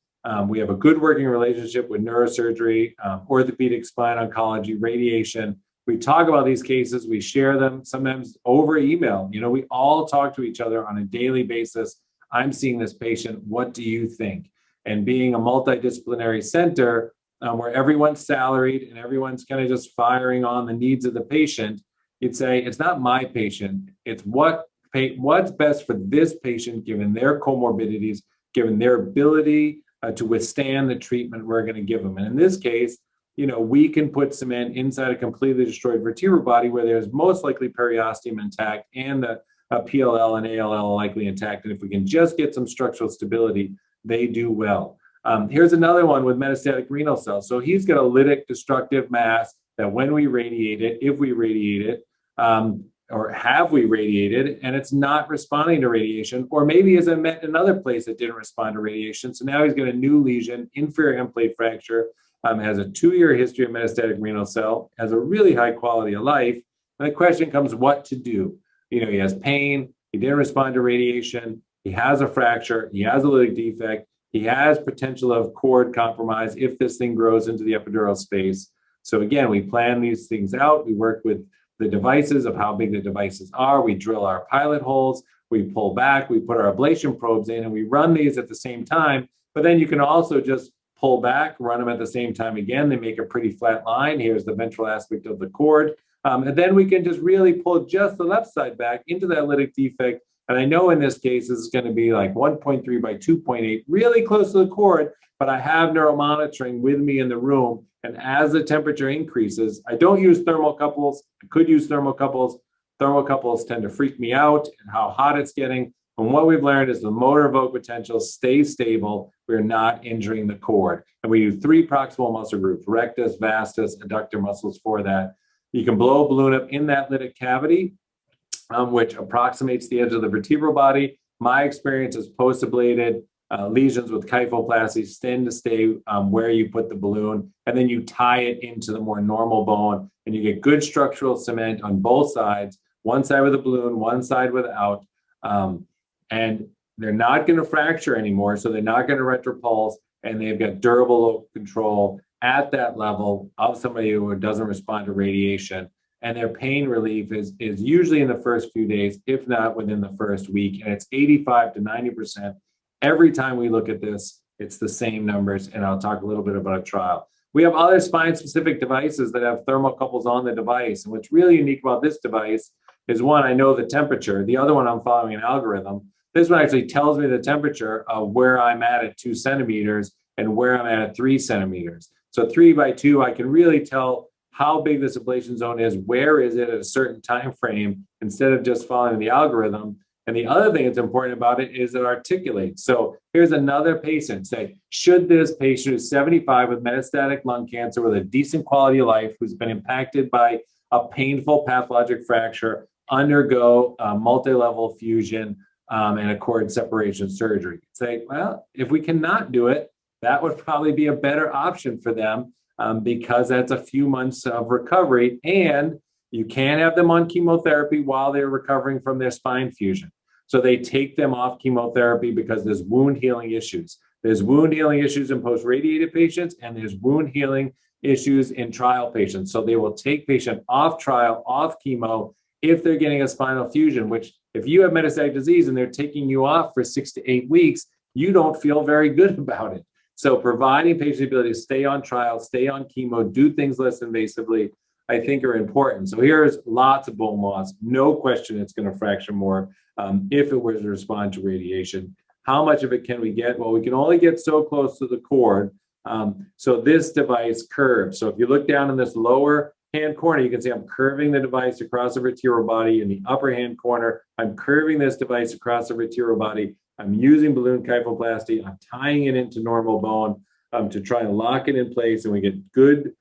we have a good working relationship with neurosurgery, orthopedic, spine oncology, radiation, we talk about these cases, we share them sometimes over email. We all talk to each other on a daily basis. I'm seeing this patient, what do you think? And being a multidisciplinary center where everyone's salaried and everyone's kind of just firing on the needs of the patient, you'd say, it's not my patient, it's what's best for this patient given their comorbidities, given their ability to withstand the treatment we're going to give them. And in this case, we can put cement inside a completely destroyed vertebral body where there's most likely periosteum intact and the PLL and ALL likely intact. And if we can just get some structural stability, they do well. Here's another one with metastatic renal cells. So he's got a lytic destructive mass that when we radiate it, if we radiate it, or have we radiated, and it's not responding to radiation, or maybe is met another place that didn't respond to radiation. So now he's got a new lesion, inferior end plate fracture, has a 2-year history of metastatic renal cell, has a really high quality of life. And the question comes, what to do? He has pain, he didn't respond to radiation, he has a fracture, he has a lytic defect, he has potential of cord compromise if this thing grows into the epidural space. So again, we plan these things out. We work with the devices of how big the devices are. We drill our pilot holes, we pull back, we put our ablation probes in, and we run these at the same time. But then you can also just pull back, run them at the same time again. They make a pretty flat line. Here's the ventral aspect of the cord. And then we can just really pull just the left side back into that lytic defect. And I know in this case, this is going to be like 1.3 by 2.8, really close to the cord, but I have neuromonitoring with me in the room. And as the temperature increases, I don't use thermocouples. I could use thermocouples. Thermocouples tend to freak me out and how hot it's getting. And what we've learned is the motor evoked potential stays stable. We're not injuring the cord. And we do 3 proximal muscle groups, rectus, vastus, adductor muscles for that. You can blow a balloon up in that lytic cavity, which approximates the edge of the vertebral body. My experience is post-ablated lesions with kyphoplasty tend to stay where you put the balloon, and then you tie it into the more normal bone, and you get good structural cement on both sides, one side with a balloon, one side without. And they're not going to fracture anymore, so they're not going to retropulse, and they've got durable local control at that level of somebody who doesn't respond to radiation. And their pain relief is usually in the first few days, if not within the first week. And it's 85 to 90%. Every time we look at this, it's the same numbers. And I'll talk a little bit about a trial. We have other spine-specific devices that have thermocouples on the device. And what's really unique about this device is, one, I know the temperature. The other one, I'm following an algorithm. This one actually tells me the temperature of where I'm at 2 centimeters and where I'm at 3 centimeters. So 3 by 2, I can really tell how big this ablation zone is, where is it at a certain time frame, instead of just following the algorithm. And the other thing that's important about it is it articulates. So here's another patient. Say, should this patient who's 75 with metastatic lung cancer with a decent quality of life, who's been impacted by a painful pathologic fracture, undergo multi-level fusion and a cord separation surgery? Say, well, if we cannot do it, that would probably be a better option for them, because that's a few months of recovery, and you can't have them on chemotherapy while they're recovering from their spine fusion. So they take them off chemotherapy because there's wound healing issues. There's wound healing issues in post-radiated patients, and there's wound healing issues in trial patients. So they will take patient off trial, off chemo, if they're getting a spinal fusion, which if you have metastatic disease and they're taking you off for 6 to 8 weeks, you don't feel very good about it. So providing patients the ability to stay on trial, stay on chemo, do things less invasively, I think are important. So here's lots of bone loss. No question it's going to fracture more if it were to respond to radiation. How much of it can we get? Well, we can only get so close to the cord. So this device curves. So if you look down in this lower hand corner, you can see I'm curving the device across the vertebral body. In the upper hand corner, I'm curving this device across the vertebral body. I'm using balloon kyphoplasty. I'm tying it into normal bone. to try and lock it in place, and we get good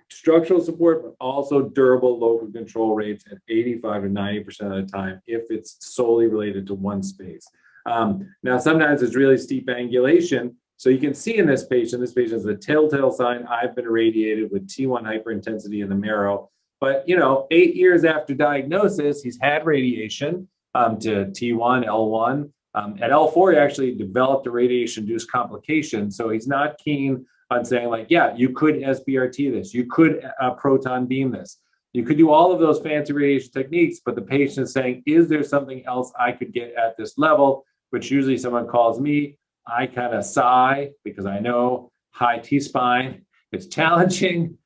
structural support, but also durable local control rates at 85 to 90% of the time if it's solely related to one space. Now, sometimes it's really steep angulation. So you can see in this patient is a telltale sign I've been irradiated with T1 hyperintensity in the marrow. But, 8 years after diagnosis, he's had radiation to T1, L1. At L4, he actually developed a radiation-induced complication. So he's not keen on saying like, yeah, you could SBRT this, you could proton beam this. You could do all of those fancy radiation techniques, but the patient is saying, is there something else I could get at this level? Which usually someone calls me. I kind of sigh because I know high T-spine is challenging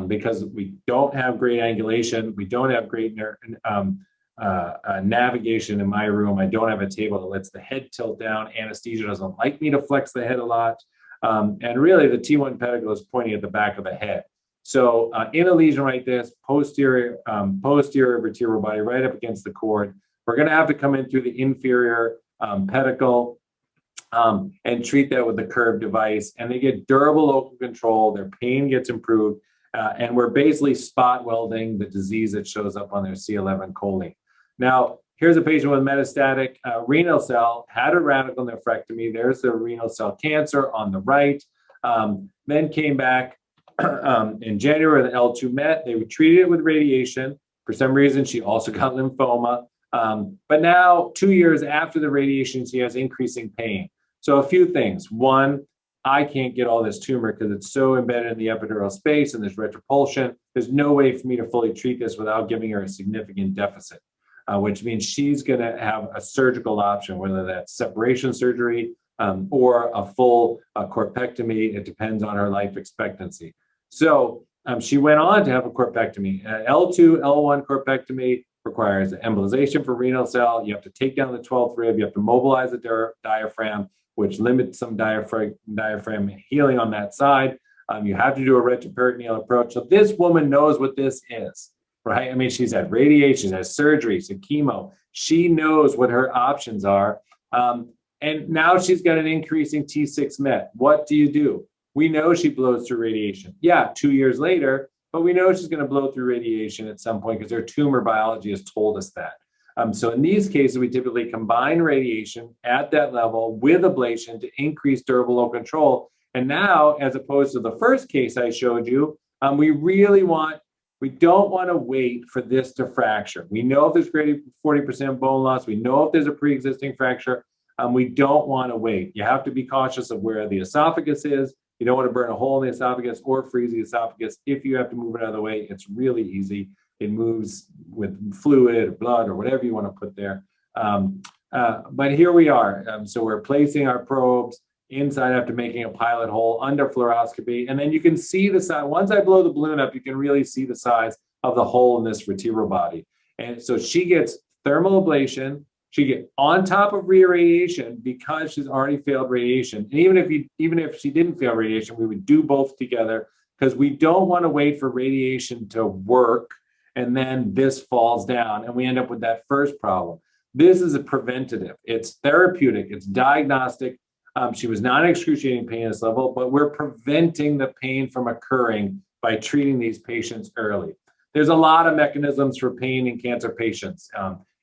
because we don't have great angulation. We don't have great navigation in my room. I don't have a table that lets the head tilt down. Anesthesia doesn't like me to flex the head a lot. And really the T1 pedicle is pointing at the back of the head. So in a lesion like this, posterior vertebral body right up against the cord, we're going to have to come in through the inferior pedicle and treat that with the curved device. And they get durable local control. Their pain gets improved. And we're basically spot welding the disease that shows up on their C11 choline. Now, here's a patient with metastatic renal cell, had a radical nephrectomy. There's the renal cell cancer on the right. Then came back in January, the L2 met. They were treated with radiation. For some reason, she also got lymphoma. But now, 2 years after the radiation, she has increasing pain. So a few things. One, I can't get all this tumor because it's so embedded in the epidural space and there's retropulsion. There's no way for me to fully treat this without giving her a significant deficit, which means she's going to have a surgical option, whether that's separation surgery or a full corpectomy. It depends on her life expectancy. So she went on to have a corpectomy. L2, L1 corpectomy requires embolization for renal cell. You have to take down the 12th rib. You have to mobilize the diaphragm, which limits some diaphragm healing on that side. You have to do a retroperitoneal approach. So this woman knows what this is, right? I mean, she's had radiation, has surgery, some chemo. She knows what her options are. And now she's got an increasing T6 met. What do? We know she blows through radiation. Yeah, 2 years later, but we know she's going to blow through radiation at some point because her tumor biology has told us that. So in these cases, we typically combine radiation at that level with ablation to increase durable local control. And now, as opposed to the first case I showed you, we don't want to wait for this to fracture. We know if there's greater than 40% bone loss. We know if there's a pre-existing fracture. We don't want to wait. You have to be cautious of where the esophagus is. You don't want to burn a hole in the esophagus or freeze the esophagus. If you have to move it out of the way, it's really easy. It moves with fluid or blood or whatever you want to put there. But here we are. So we're placing our probes inside after making a pilot hole under fluoroscopy. And then you can see the size. Once I blow the balloon up, you can really see the size of the hole in this vertebral body. And so she gets thermal ablation. She gets on top of re-irradiation because she's already failed radiation. And even if she didn't fail radiation, we would do both together because we don't want to wait for radiation to work and then this falls down and we end up with that first problem. This is a preventative. It's therapeutic. It's diagnostic. She was not excruciating pain at this level, but we're preventing the pain from occurring by treating these patients early. There's a lot of mechanisms for pain in cancer patients.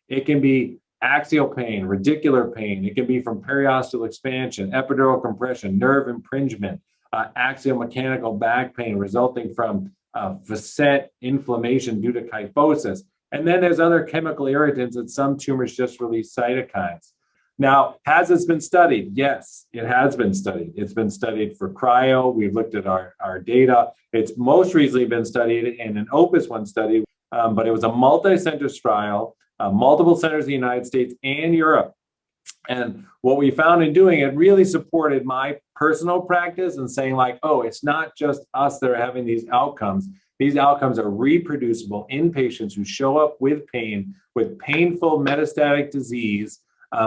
It can be axial pain, radicular pain. It can be from periosteal expansion, epidural compression, nerve impingement, axial mechanical back pain resulting from facet inflammation due to kyphosis. And then there's other chemical irritants and some tumors just release cytokines. Now, has this been studied? Yes, it has been studied. It's been studied for cryo. We've looked at our data. It's most recently been studied in an Opus 1 study, but it was a multi-center trial, multiple centers in the United States and Europe. And what we found in doing it really supported my personal practice and saying like, oh, it's not just us that are having these outcomes. These outcomes are reproducible in patients who show up with pain, with painful metastatic disease,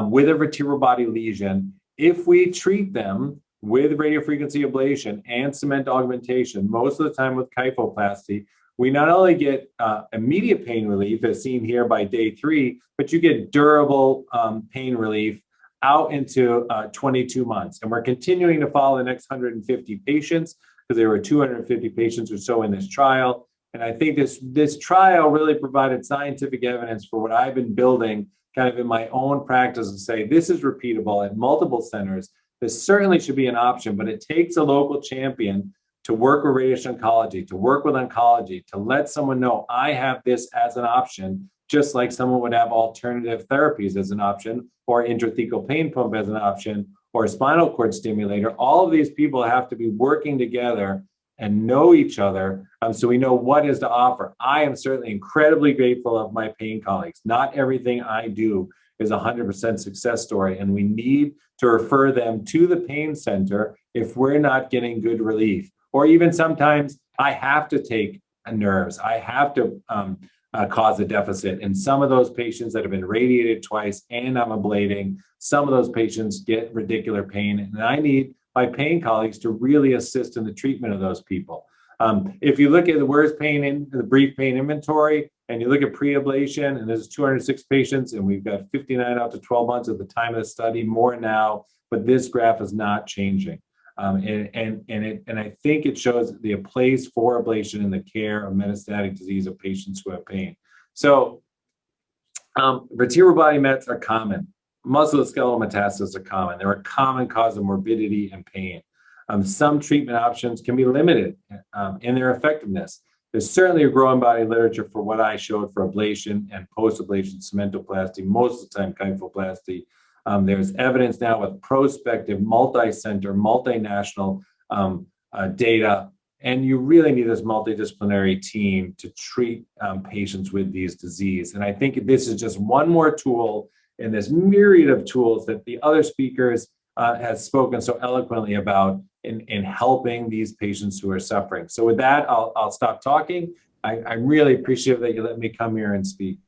with a vertebral body lesion. If we treat them with radiofrequency ablation and cement augmentation, most of the time with kyphoplasty, we not only get immediate pain relief as seen here by day 3, but you get durable pain relief out into 22 months. And we're continuing to follow the next 150 patients because there were 250 patients or so in this trial. And I think this trial really provided scientific evidence for what I've been building kind of in my own practice and say, this is repeatable at multiple centers. This certainly should be an option, but it takes a local champion to work with radiation oncology, to work with oncology, to let someone know I have this as an option, just like someone would have alternative therapies as an option, or intrathecal pain pump as an option, or a spinal cord stimulator. All of these people have to be working together and know each other, so we know what is to offer. I am certainly incredibly grateful of my pain colleagues. Not everything I do is a 100% success story, and we need to refer them to the pain center if we're not getting good relief. Or even sometimes I have to take nerves. I have to cause a deficit. And some of those patients that have been radiated twice and I'm ablating, some of those patients get radicular pain. And I need my pain colleagues to really assist in the treatment of those people. If you look at the worst pain in the brief pain inventory, and you look at pre-ablation, and there's 206 patients, and we've got 59 out to 12 months at the time of the study, more now, but this graph is not changing. And I think it shows the place for ablation in the care of metastatic disease of patients who have pain. So vertebral body mets are common. Musculoskeletal metastases are common. They're a common cause of morbidity and pain. Some treatment options can be limited in their effectiveness. There's certainly a growing body of literature for what I showed for ablation and post-ablation cementoplasty, most of the time kyphoplasty. There's evidence now with prospective, multi-center, multinational data, and you really need this multidisciplinary team to treat patients with these diseases. And I think this is just one more tool in this myriad of tools that the other speakers have spoken so eloquently about in helping these patients who are suffering. So with that, I'll stop talking. I really appreciate that you let me come here and speak.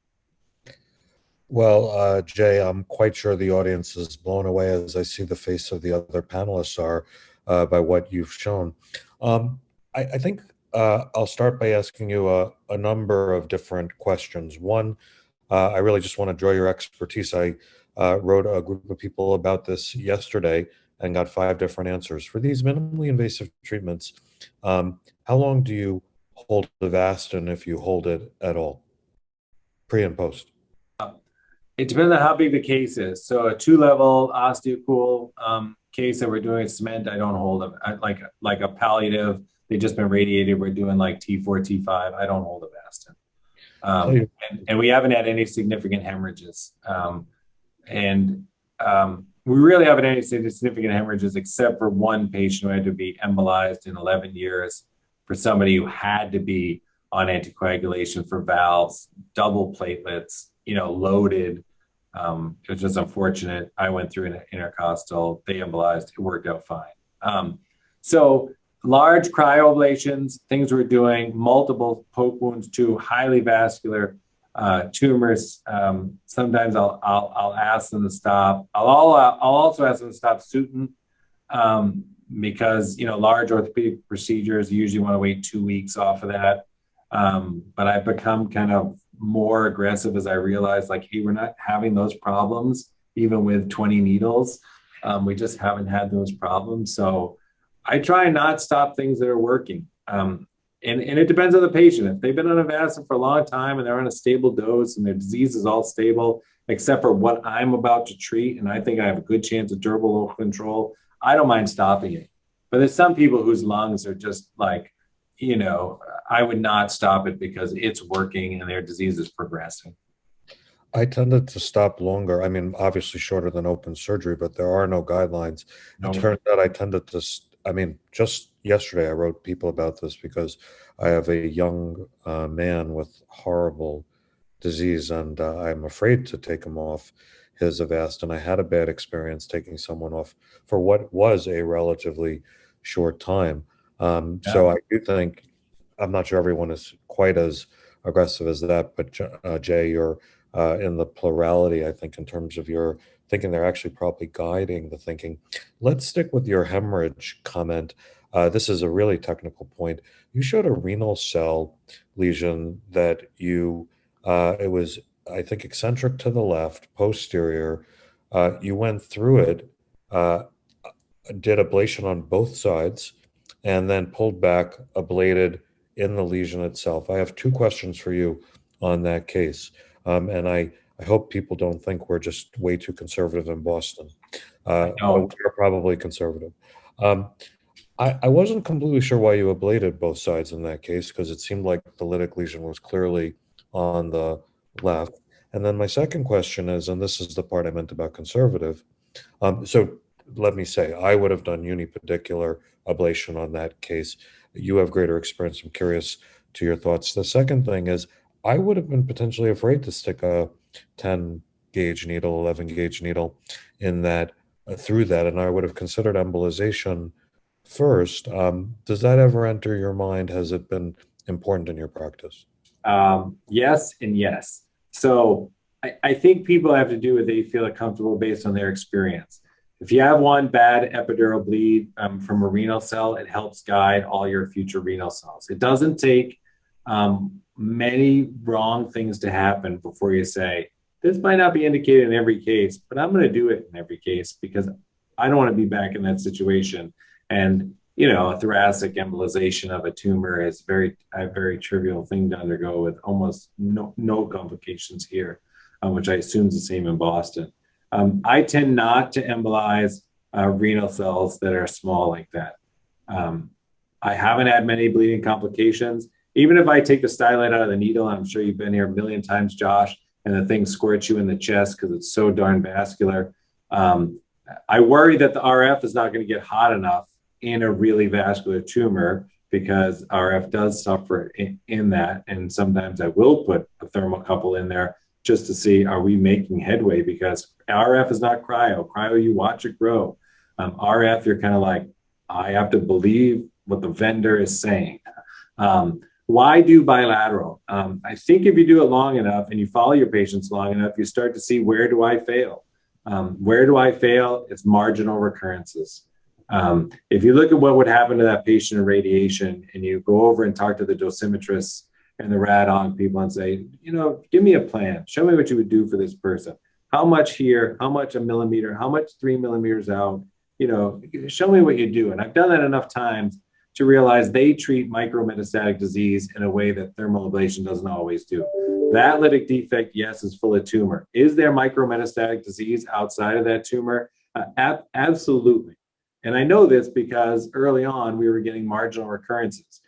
Well, Jay, I'm quite sure the audience is blown away as I see the face of the other panelists are by what you've shown. I think I'll start by asking you a number of different questions. One, I really just want to draw your expertise. I wrote a group of people about this yesterday and got 5 different answers. For these minimally invasive treatments, how long do you hold Avastin if you hold it at all, pre and post? It depends on how big the case is. So a 2-level osteocool case that we're doing cement, I don't hold them. Like a palliative, they've just been radiated. We're doing like T4, T5. I don't hold Avastin. And we haven't had any significant hemorrhages. We really haven't had any significant hemorrhages except for one patient who had to be embolized in 11 years for somebody who had to be on anticoagulation for valves, double platelets, loaded. It was just unfortunate. I went through an intercostal, they embolized, it worked out fine. So large cryoablations, things we're doing, multiple poke wounds too, highly vascular tumors. Sometimes I'll ask them to stop. I'll also ask them to stop Sutin because large orthopedic procedures usually want to wait 2 weeks off of that. But I've become kind of more aggressive as I realized, like, hey, we're not having those problems even with 20 needles. We just haven't had those problems. So I try and not stop things that are working. And it depends on the patient. If they've been on Avastin for a long time and they're on a stable dose and their disease is all stable, except for what I'm about to treat, and I think I have a good chance of durable local control, I don't mind stopping it. But there's some people whose lungs are just like, I would not stop it because it's working and their disease is progressing. I tended to stop longer. I mean, obviously shorter than open surgery, but there are no guidelines. No. It turns out I tended to, just yesterday I wrote people about this because I have a young man with horrible disease and I'm afraid to take him off his Avastin. I had a bad experience taking someone off for what was a relatively short time. So I do think, I'm not sure everyone is quite as aggressive as that, but Jay, you're in the plurality, I think, in terms of your thinking. They're actually probably guiding the thinking. Let's stick with your hemorrhage comment. This is a really technical point. You showed a renal cell lesion that it was, I think, eccentric to the left, posterior, you went through it, uh, did ablation on both sides, and then pulled back, ablated in the lesion itself. I have two questions for you on that case. And I hope people don't think we're just way too conservative in Boston. But No. we're probably conservative. Um, I wasn't completely sure why you ablated both sides in that case, because it seemed like the lytic lesion was clearly on the left. And then my second question is, and this is the part I meant about conservative. So let me say, I would have done unipedicular ablation on that case. You have greater experience. I'm curious to your thoughts. The second thing is, I would have been potentially afraid to stick a 10 gauge needle, 11 gauge needle in that, through that, and I would have considered embolization first. Does that ever enter your mind? Has it been important in your practice? Yes and yes. So I think people have to do what they feel comfortable based on their experience. If you have one bad epidural bleed from a renal cell, it helps guide all your future renal cells. It doesn't take many wrong things to happen before you say, this might not be indicated in every case, but I'm going to do it in every case because I don't want to be back in that situation. And a thoracic embolization of a tumor is a very trivial thing to undergo with almost no complications here, which I assume is the same in Boston. I tend not to embolize renal cells that are small like that. I haven't had many bleeding complications. Even if I take the stylite out of the needle, and I'm sure you've been here a million times, Josh, and the thing squirts you in the chest because it's so darn vascular. I worry that the RF is not going to get hot enough in a really vascular tumor because RF does suffer in that. And sometimes I will put a thermocouple in there just to see, are we making headway? Because RF is not cryo. Cryo, you watch it grow. RF, you're kind of like, I have to believe what the vendor is saying. Why do bilateral? I think if you do it long enough and you follow your patients long enough, you start to see, where do I fail? Where do I fail? It's marginal recurrences. If you look at what would happen to that patient in radiation and you go over and talk to the dosimetrists and the rad-onc people and say, give me a plan. Show me what you would do for this person. How much here? How much a millimeter? How much 3 millimeters out? Show me what you do. And I've done that enough times to realize they treat micrometastatic disease in a way that thermal ablation doesn't always do. That lytic defect, yes, is full of tumor. Is there micrometastatic disease outside of that tumor? Absolutely. And I know this because early on we were getting marginal recurrences.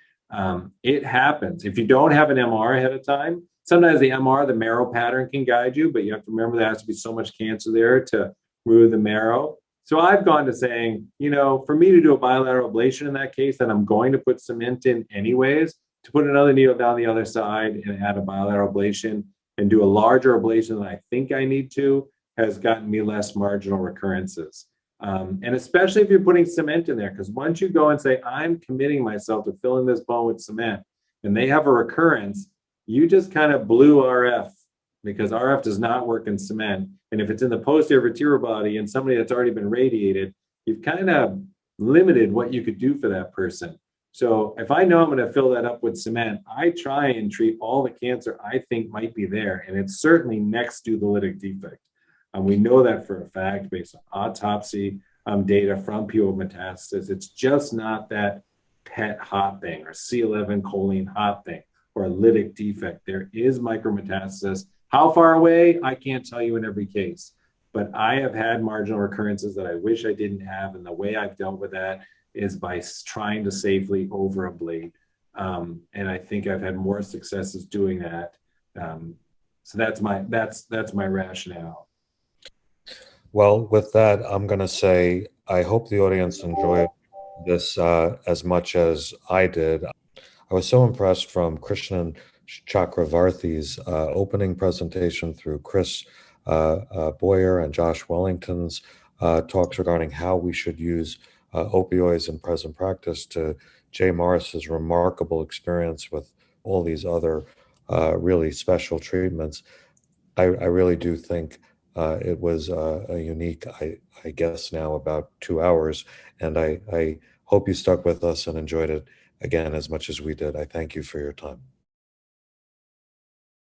It happens. If you don't have an MR ahead of time, sometimes the MR, the marrow pattern can guide you, but you have to remember there has to be so much cancer there to remove the marrow. So I've gone to saying, for me to do a bilateral ablation in that case, then I'm going to put cement in anyways, to put another needle down the other side and add a bilateral ablation and do a larger ablation than I think I need to, has gotten me less marginal recurrences. And especially if you're putting cement in there, because once you go and say, I'm committing myself to filling this bone with cement, and they have a recurrence, you just kind of blew RF, because RF does not work in cement. And if it's in the posterior vertebral body and somebody that's already been radiated, you've kind of limited what you could do for that person. So if I know I'm going to fill that up with cement, I try and treat all the cancer I think might be there. And it's certainly next to the lytic defect. We know that for a fact based on autopsy data from pure metastasis. It's just not that PET hot thing or C11 choline hot thing or a lytic defect. There is micrometastasis. How far away? I can't tell you in every case, but I have had marginal recurrences that I wish I didn't have. And the way I've dealt with that is by trying to safely over ablate. And I think I've had more successes doing that. So that's my rationale. Well, with that, I'm going to say I hope the audience enjoyed this as much as I did. I was so impressed from Krishnan Chakravarthi's opening presentation through Chris Boyer and Josh Wellington's talks regarding how we should use opioids in present practice, to Jay Morris's remarkable experience with all these other really special treatments. I really do think it was a unique, I guess now about 2 hours, and I hope you stuck with us and enjoyed it again as much as we did. I thank you for your time.